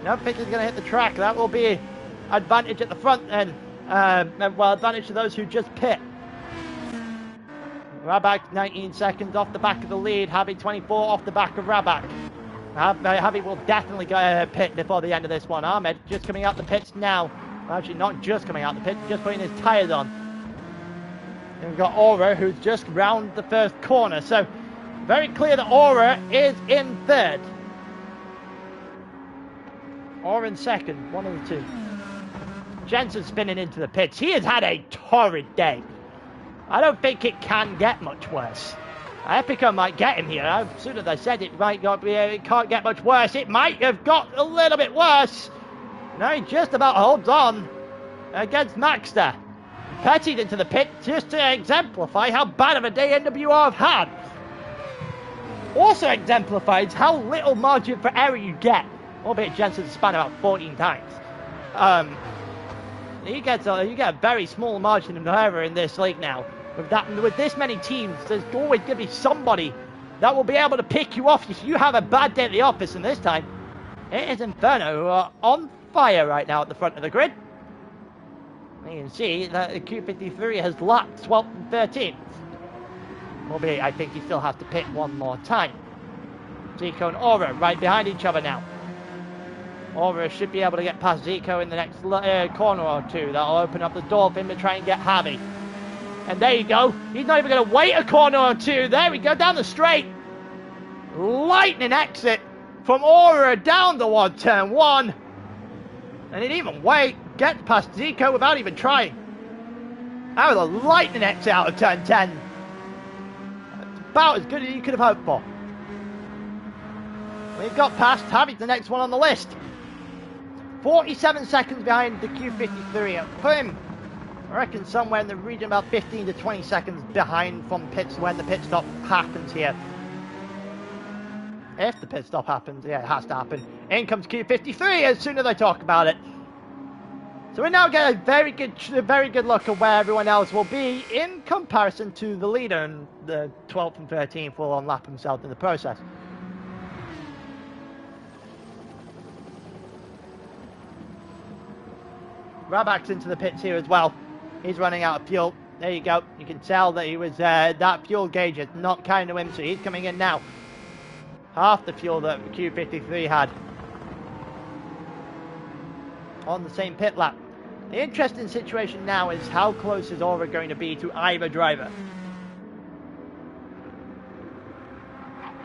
No pit is going to hit the track. That will be advantage at the front then. Well, advantage to those who just pit. Rabak 19 seconds off the back of the lead. Javi 24 off the back of Rabak. Javi will definitely go pit before the end of this one. Ahmed just coming out the pits now. Actually, not just coming out the pits, just putting his tyres on. And we've got Aura, who's just round the first corner. So, very clear that Aura is in third. Or in second, one of the two. Jensen spinning into the pits. He has had a torrid day. I don't think it can get much worse. Epico might get him here. As soon as I said it can't get much worse, it might have got a little bit worse. No, he just about holds on against Maxter. Pettied into the pit just to exemplify how bad of a day NWR have had. Also exemplifies how little margin for error you get. Albeit Jensen spun about 14 times. You get a very small margin of error in this league now. With this many teams, there's always going to be somebody that will be able to pick you off if you have a bad day at the office. And this time, it is Inferno who are on fire right now at the front of the grid. You can see that the Q53 has lapped 12th and 13th. Albeit, I think he still has to pit one more time. Zico and Aura right behind each other now. Aura should be able to get past Zico in the next corner or two. That'll open up the door for him to try and get Javi. And there you go. He's not even going to wait a corner or two. There we go, down the straight. Lightning exit from Aura down towards turn 1. And he didn't even wait. Gets past Zico without even trying. That was a lightning exit out of turn 10. It's about as good as you could have hoped for. We've got past Javi's the next one on the list. 47 seconds behind the Q53. Put him, I reckon, somewhere in the region about 15 to 20 seconds behind from pits when the pit stop happens here. If the pit stop happens, yeah, it has to happen. In comes Q53 as soon as I talk about it. So we now get a very good look at where everyone else will be in comparison to the leader, and the 12th and 13th will unlap themselves in the process. Rabak's into the pits here as well. He's running out of fuel. There you go. You can tell that he was that fuel gauge is not kind to him, so he's coming in now. Half the fuel that Q53 had on the same pit lap. The interesting situation now is how close is Aura going to be to either driver.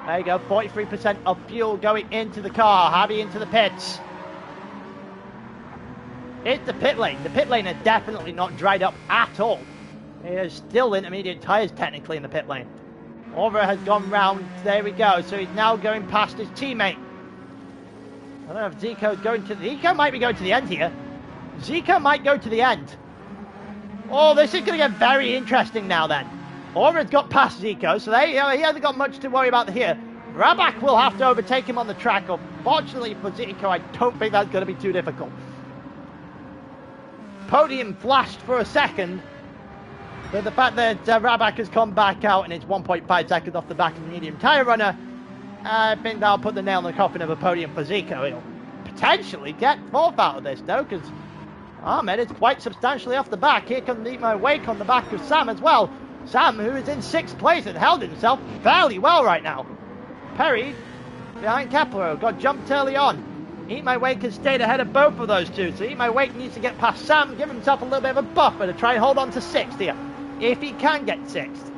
There you go, 43% of fuel going into the car. Javi into the pits. It's the pit lane. The pit lane is definitely not dried up at all. There's still intermediate tyres technically in the pit lane. Aura has gone round. There we go. So he's now going past his teammate. I don't know if Zico's going to... Zico might be going to the end here. Zico might go to the end. Oh, this is going to get very interesting now then. Aura's got past Zico, so he hasn't got much to worry about here. Rabak will have to overtake him on the track. Unfortunately for Zico, I don't think that's going to be too difficult. Podium flashed for a second, but the fact that Rabak has come back out and it's 1.5 seconds off the back of the medium tyre runner, I think that'll put the nail in the coffin of a podium for Zico. He'll potentially get fourth out of this though, because Ahmed is quite substantially off the back. Here comes Eat My Wake on the back of Sam as well. Sam, who is in 6th place and held himself fairly well right now. Perry, behind Kepler, got jumped early on. Eat My Wake has stayed ahead of both of those two, so Eat My Wake needs to get past Sam, give himself a little bit of a buffer to try and hold on to 6th here. If he can get 6th.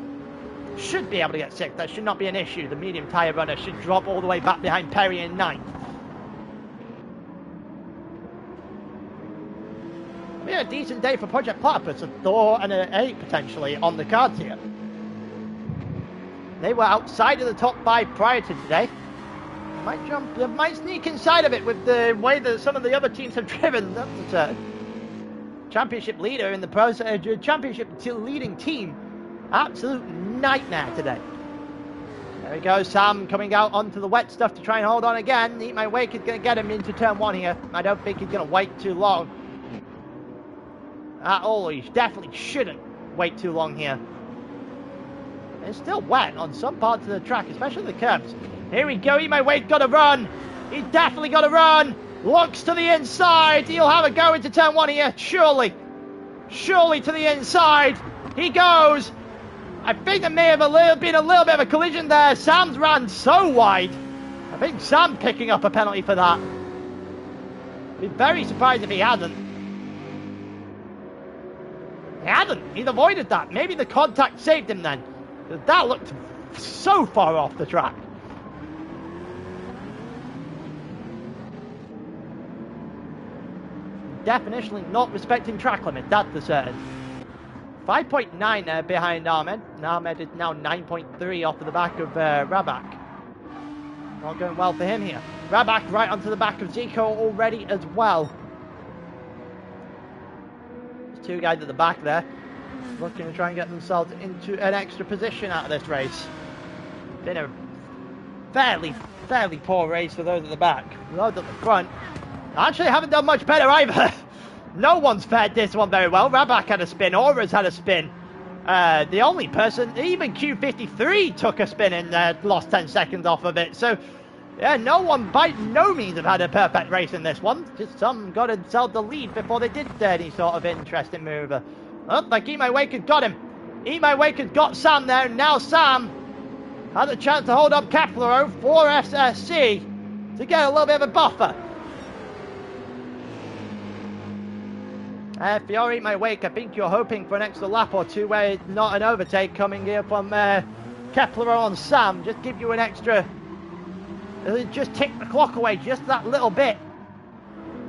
Should be able to get 6th, that should not be an issue. The medium tyre runner should drop all the way back behind Perry in 9th. Yeah, a decent day for Project Platypus, a Thor and an 8 potentially on the cards here. They were outside of the top 5 prior to today. They might sneak inside of it with the way that some of the other teams have driven. That's a championship leader in the championship leading team. Absolute nightmare today. There he goes, Sam coming out onto the wet stuff to try and hold on again. Eat My Wake is going to get him into turn 1 here. I don't think he's going to wait too long at all. He definitely shouldn't wait too long here. It's still wet on some parts of the track, especially the curbs. Here we go, Eat My Wake got to run. He's definitely got to run. Looks to the inside. He'll have a go into turn 1 here, surely. Surely to the inside. He goes. I think there may have been a little bit of a collision there. Sam's ran so wide. I think Sam's picking up a penalty for that. I'd be very surprised if he hasn't. He hadn't. He's avoided that. Maybe the contact saved him then. That looked so far off the track. Definitionally not respecting track limit, that's for certain. 5.9 behind Ahmed. Ahmed is now 9.3 off of the back of Rabak. Not going well for him here. Rabak right onto the back of Zico already as well. There's 2 guys at the back there, looking to try and get themselves into an extra position out of this race. Been a fairly poor race for those at the back. Those at the front actually haven't done much better either. No one's fared this one very well. Rabak had a spin, Aura's had a spin. The only person, even Q53 took a spin and lost 10 seconds off of it. So, yeah, no one by no means have had a perfect race in this one. Just some got themselves the lead before they did any sort of interesting move. Oh, like Eat My Wake has got him. Eat My Wake has got Sam there. Now Sam has a chance to hold up Kepler for SSC to get a little bit of a buffer. If you're Eat My Wake, I think you're hoping for an extra lap or two where it's not an overtake coming here from Kepler on Sam. Just give you an extra, just tick the clock away just that little bit.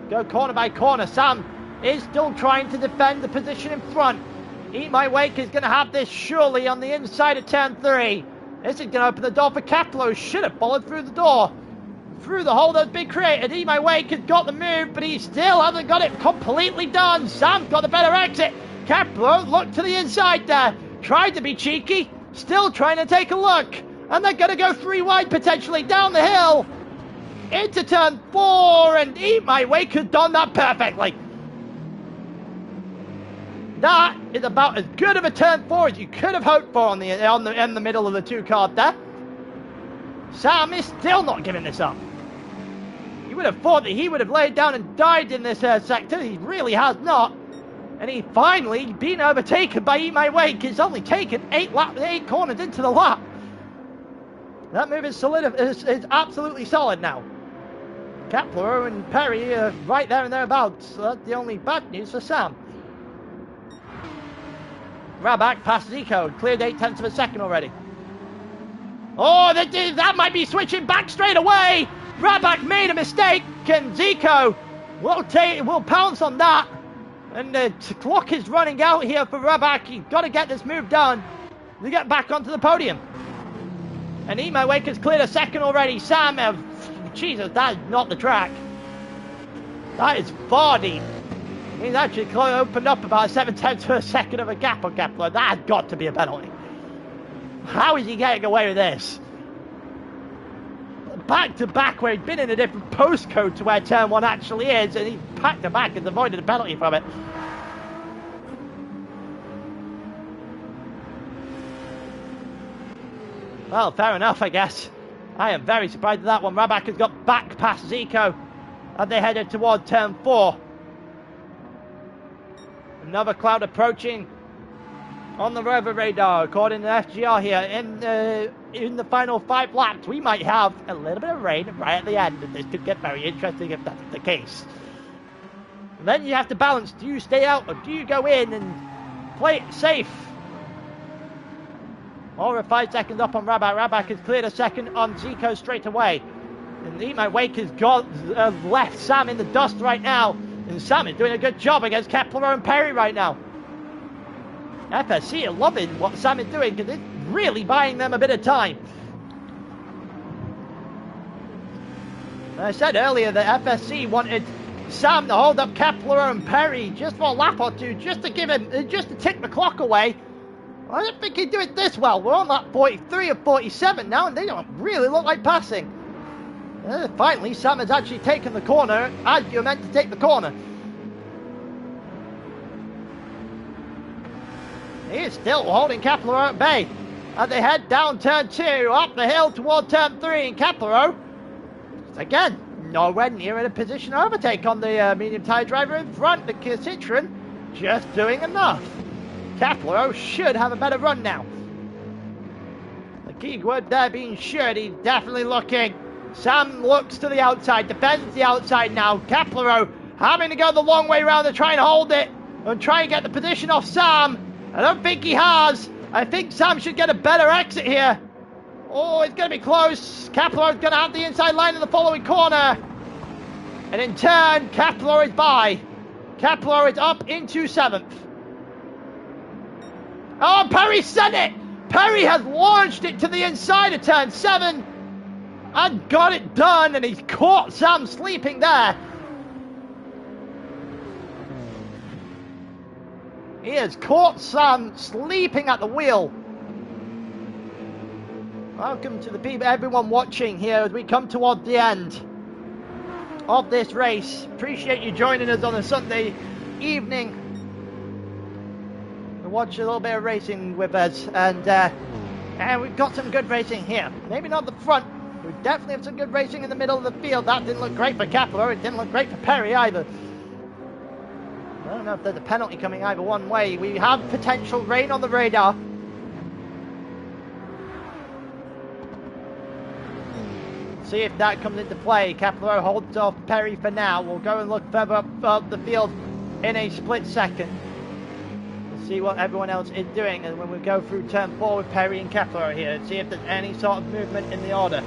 Go corner by corner. Sam is still trying to defend the position in front. Eat My Wake is going to have this surely on the inside of turn 3. This is going to open the door for Kepler, who should have followed through the door. Through the hole that's been created. Eat My Wake has got the move, but he still hasn't got it completely done. Sam's got the better exit. Kepler looked to the inside there. Tried to be cheeky. Still trying to take a look. And they're going to go 3 wide potentially down the hill. Into turn 4. And Eat My Wake has done that perfectly. That is about as good of a turn 4 as you could have hoped for in the middle of the 2 card there. Sam is still not giving this up. You would have thought that he would have laid down and died in this sector. He really has not. And he finally been overtaken by Eat My Wake. He's only taken 8 corners into the lap. That move is is absolutely solid now. Kepler and Perry are right there and thereabouts. So that's the only bad news for Sam. Rabak past Zico. Cleared 8/10 of a second already. Oh, that might be switching back straight away. Rabak made a mistake, and Zico will pounce on that. And the clock is running out here for Rabak. He's got to get this move done to get back onto the podium. And Eat My Wake has cleared a second already. Sam, Jesus, that is not the track. That is far deep. He's actually opened up about 7/10 of a second of a gap on Kepler. That has got to be a penalty. How is he getting away with this? Back to back, where he'd been in a different postcode to where turn 1 actually is, and he back to back has avoided a penalty from it. Well, fair enough, I guess. I am very surprised at that one. Raback has got back past Zico as they headed toward turn 4. Another cloud approaching on the weather radar, according to FGR here. In the final 5 laps, we might have a little bit of rain right at the end, and this could get very interesting if that's the case. And then you have to balance, do you stay out or do you go in and play it safe? Over 5 seconds up on Raback. Raback has cleared a second on Zico straight away. And Eat My Wake has got left Sam in the dust right now. And Sam is doing a good job against Kepler and Perry right now. FSC are loving what Sam is doing because it's really buying them a bit of time. I said earlier that FSC wanted Sam to hold up Kepler and Perry just for a lap or two, just to give him, just to tick the clock away. I don't think he'd do it this well. We're on lap 43 or 47 now, and they don't really look like passing. Finally, Sam has actually taken the corner as you're meant to take the corner. He is still holding Kepler at bay as they head down turn 2, up the hill toward turn 3, and Kepler, again, nowhere near in a position to overtake on the medium tyre driver in front. The Citroen just doing enough. Kepler should have a better run now. The key word there being should. He's definitely looking. Sam looks to the outside, defends the outside now. Kepler having to go the long way around to try and hold it and try and get the position off Sam. I don't think he has. I think Sam should get a better exit here. Oh, it's going to be close. Kepler is going to have the inside line in the following corner. And in turn, Kepler is by. Kepler is up into 7th. Oh, Perry sent it! Perry has launched it to the inside of turn 7 and got it done, and he's caught Sam sleeping there. He has caught Sam sleeping at the wheel. Welcome to the people, everyone watching here as we come towards the end of this race. Appreciate you joining us on a Sunday evening. Watch a little bit of racing with us, and we've got some good racing here. Maybe not the front. We definitely have some good racing in the middle of the field. That didn't look great for Kepler. It didn't look great for Perry either. I don't know if there's a penalty coming either one way. We have potential rain on the radar. See if that comes into play. Kepler holds off Perry for now. We'll go and look further up the field in a split second. See what everyone else is doing, and when we go through turn 4 with Perry and Kepler here, see if there's any sort of movement in the order.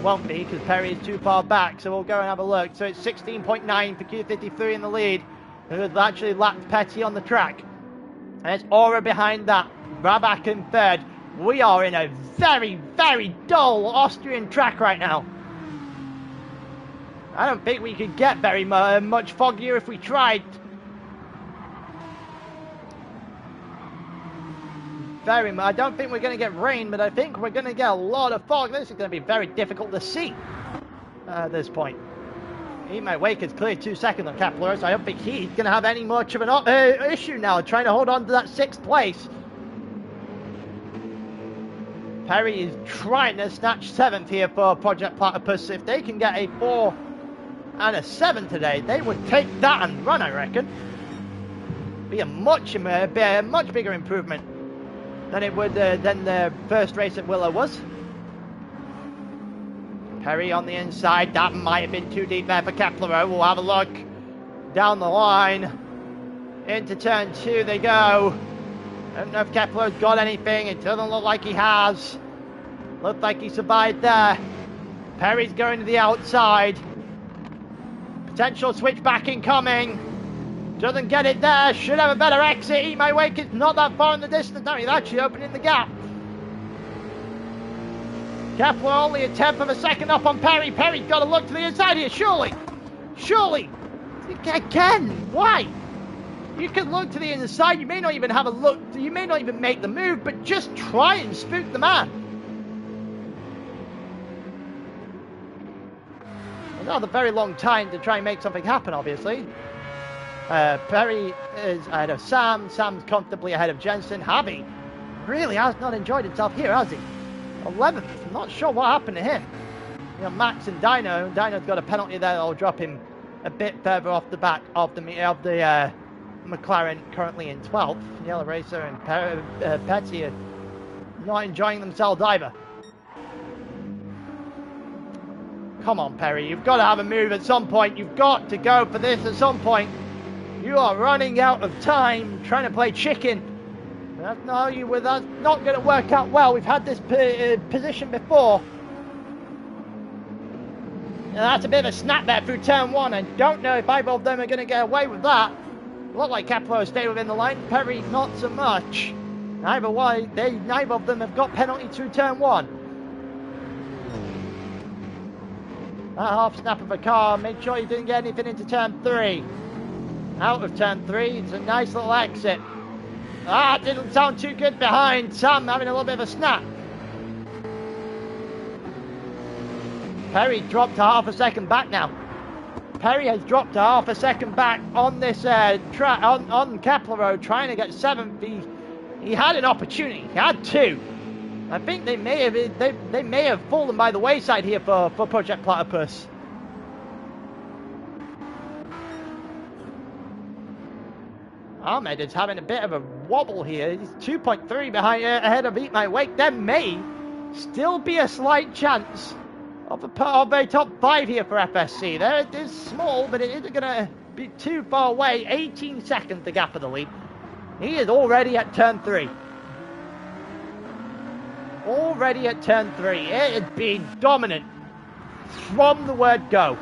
Won't be, because Perry is too far back, so we'll go and have a look. So it's 16.9 for Q53 in the lead, who has actually lapped Petty on the track. And it's Aura behind that, Raback in 3rd. We are in a very, very dull Austrian track right now. I don't think we could get very much foggier if we tried. I don't think we're going to get rain, but I think we're going to get a lot of fog. This is going to be very difficult to see at this point. He might wake has cleared 2 seconds on Kepler, so I don't think he's going to have any much of an issue now, trying to hold on to that 6th place. Perry is trying to snatch 7th here for Project Platypus. If they can get a 4 and a 7 today, they would take that and run, I reckon. Be a much bigger improvement than it would than the first race at Willow was. Perry on the inside. That might have been too deep there for Kepler. We'll have a look down the line. Into turn 2 they go. I don't know if Kepler's got anything. It doesn't look like he has. Looked like he survived there. Perry's going to the outside. Potential switchback incoming. Doesn't get it there. Should have a better exit. Eat My Wake is not that far in the distance. No, he's actually opening the gap. Kepler only a 10th of a second up on Perry. Perry's got to look to the inside here. Surely. Again, why? You can look to the inside, you may not even have a look, you may not even make the move, but just try and spook the man. Another very long time to try and make something happen, obviously. Perry is ahead of Sam. Sam's comfortably ahead of Jensen. Javi really has not enjoyed himself here, has he? 11th. I'm not sure what happened to him. You know, Max and Dino. Dino's got a penalty there that'll drop him a bit further off the back of the McLaren, currently in 12th. Yellow Racer and Petty are not enjoying themselves either. Come on, Perry. You've got to have a move at some point. You've got to go for this at some point. You are running out of time trying to play chicken. That's not going to work out well. We've had this position before. And that's a bit of a snap there through turn 1. I don't know if either of them are going to get away with that. Look like Kepler stay within the line. Perry not so much. Neither of them have got penalty through turn 1. That half snap of a car. Make sure you didn't get anything into turn 3. Out of turn 3, it's a nice little exit. Ah, didn't sound too good behind. Sam having a little bit of a snap. Perry dropped to half a second back now. Perry has dropped to half a second back on this track on Kepler Road, trying to get 7th. He had an opportunity. He had 2. I think they may have fallen by the wayside here for Project Platypus. Ahmed is having a bit of a wobble here. He's 2.3 ahead of Eat My Wake. There may still be a slight chance of a top 5 here for FSC. There it is small, but it isn't going to be too far away. 18 seconds the gap of the lead. He is already at turn 3. Already at turn 3. It has been dominant from the word go.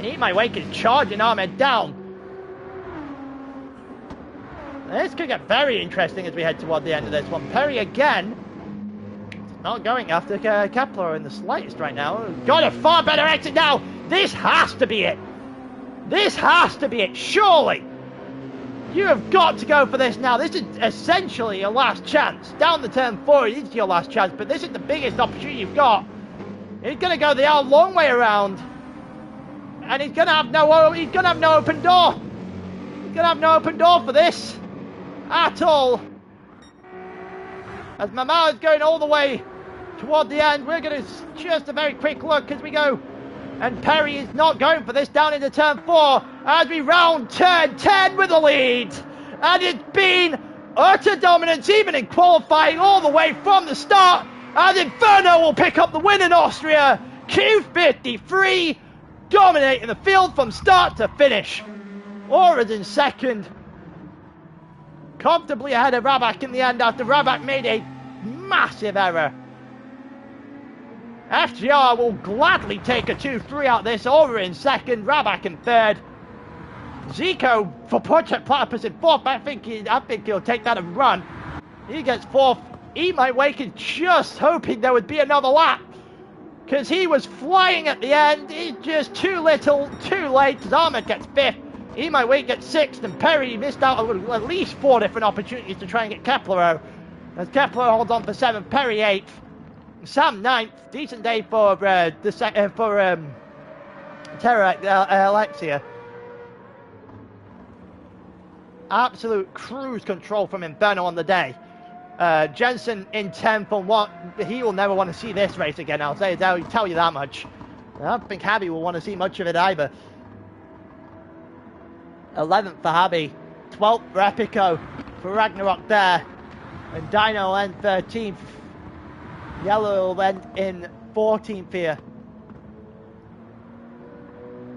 Eat My Wake is charging Ahmed down. This could get very interesting as we head toward the end of this one. Perry again, not going after Kepler in the slightest right now. Got a far better exit now. This has to be it. This has to be it, surely. You have got to go for this now. This is essentially your last chance. Down the turn 4, it is your last chance, but this is the biggest opportunity you've got. He's going to go the long way around. And he's going to have no open door. He's going to have no open door for this. At all. As Mama is going all the way toward the end, we're going to just a very quick look as we go. And Perry is not going for this down into turn 4 as we round turn 10 with the lead. And it's been utter dominance even in qualifying all the way from the start. And Inferno will pick up the win in Austria. Q53 dominating the field from start to finish. Aura's in second. Comfortably ahead of Rabak in the end after Rabak made a massive error. FGR will gladly take a 2-3 out this. Aura in second, Rabak in third. Zico for Project Platypus in fourth. I think he'll take that and run. He gets fourth. Eat My Wake is just hoping there would be another lap, because he was flying at the end. He's just too little, too late. Ahmed gets fifth. Eat My Wake gets sixth, and Perry missed out on at least 4 different opportunities to try and get Kepler. As Kepler holds on for 7th, Perry 8th, Sam 9th. Decent day for Terra Alexia. Absolute cruise control from Inferno on the day. Jensen in 10th on what he will never want to see this race again. I'll tell you that much. I don't think Javi will want to see much of it either. 11th for Javi, 12th for Epico, for Ragnarok there, and Dino end 13th. Yellow will end in 14th here.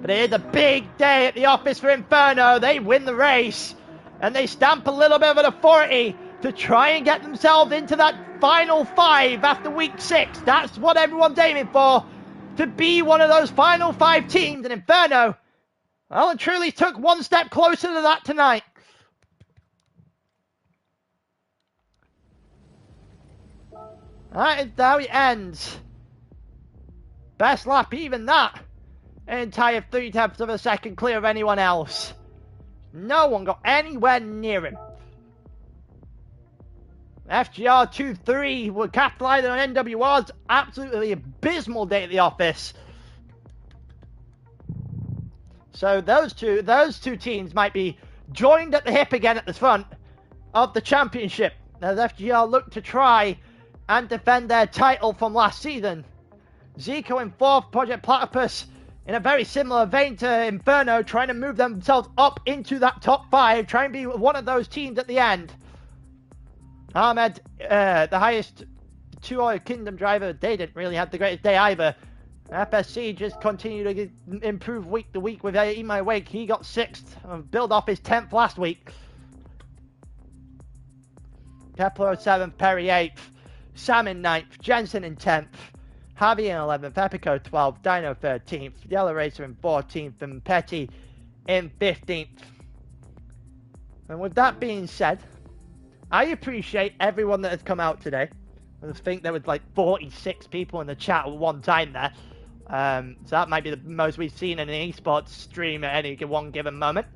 But it is a big day at the office for Inferno. They win the race, and they stamp a little bit of an authority to try and get themselves into that final 5 after week 6. That's what everyone's aiming for, to be one of those final 5 teams, and Inferno, well, and truly took one step closer to that tonight. That is how it ends. Best lap, even that. An entire 3/10 of a second clear of anyone else. No one got anywhere near him. FGR 2-3 were capitalizing on NWR's absolutely abysmal day at the office. So those two teams might be joined at the hip again at the front of the championship as FGR look to try and defend their title from last season. Zico in 4th, Project Platypus in a very similar vein to Inferno, trying to move themselves up into that top 5, trying to be one of those teams at the end. Ahmed, the highest 2-hour Kingdom driver, they didn't really have the greatest day either. FSC just continued to improve week to week with Eat My Wake. He got 6th, build off his 10th last week. Kepler 7th, Perry 8th, Sam in 9th, Jensen in 10th, Javi in 11th, Epico 12th, Dino 13th, Yellow Racer in 14th, and Petty in 15th. And with that being said, I appreciate everyone that has come out today. I think there was like 46 people in the chat at one time there. So that might be the most we've seen in an eSports stream at any one given moment.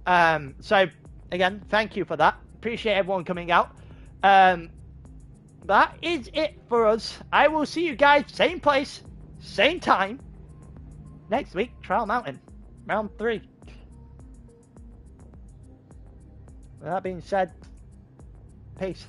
So, again, thank you for that. Appreciate everyone coming out. That is it for us. I will see you guys, same place, same time, next week, Trial Mountain, round 3. With that being said, peace.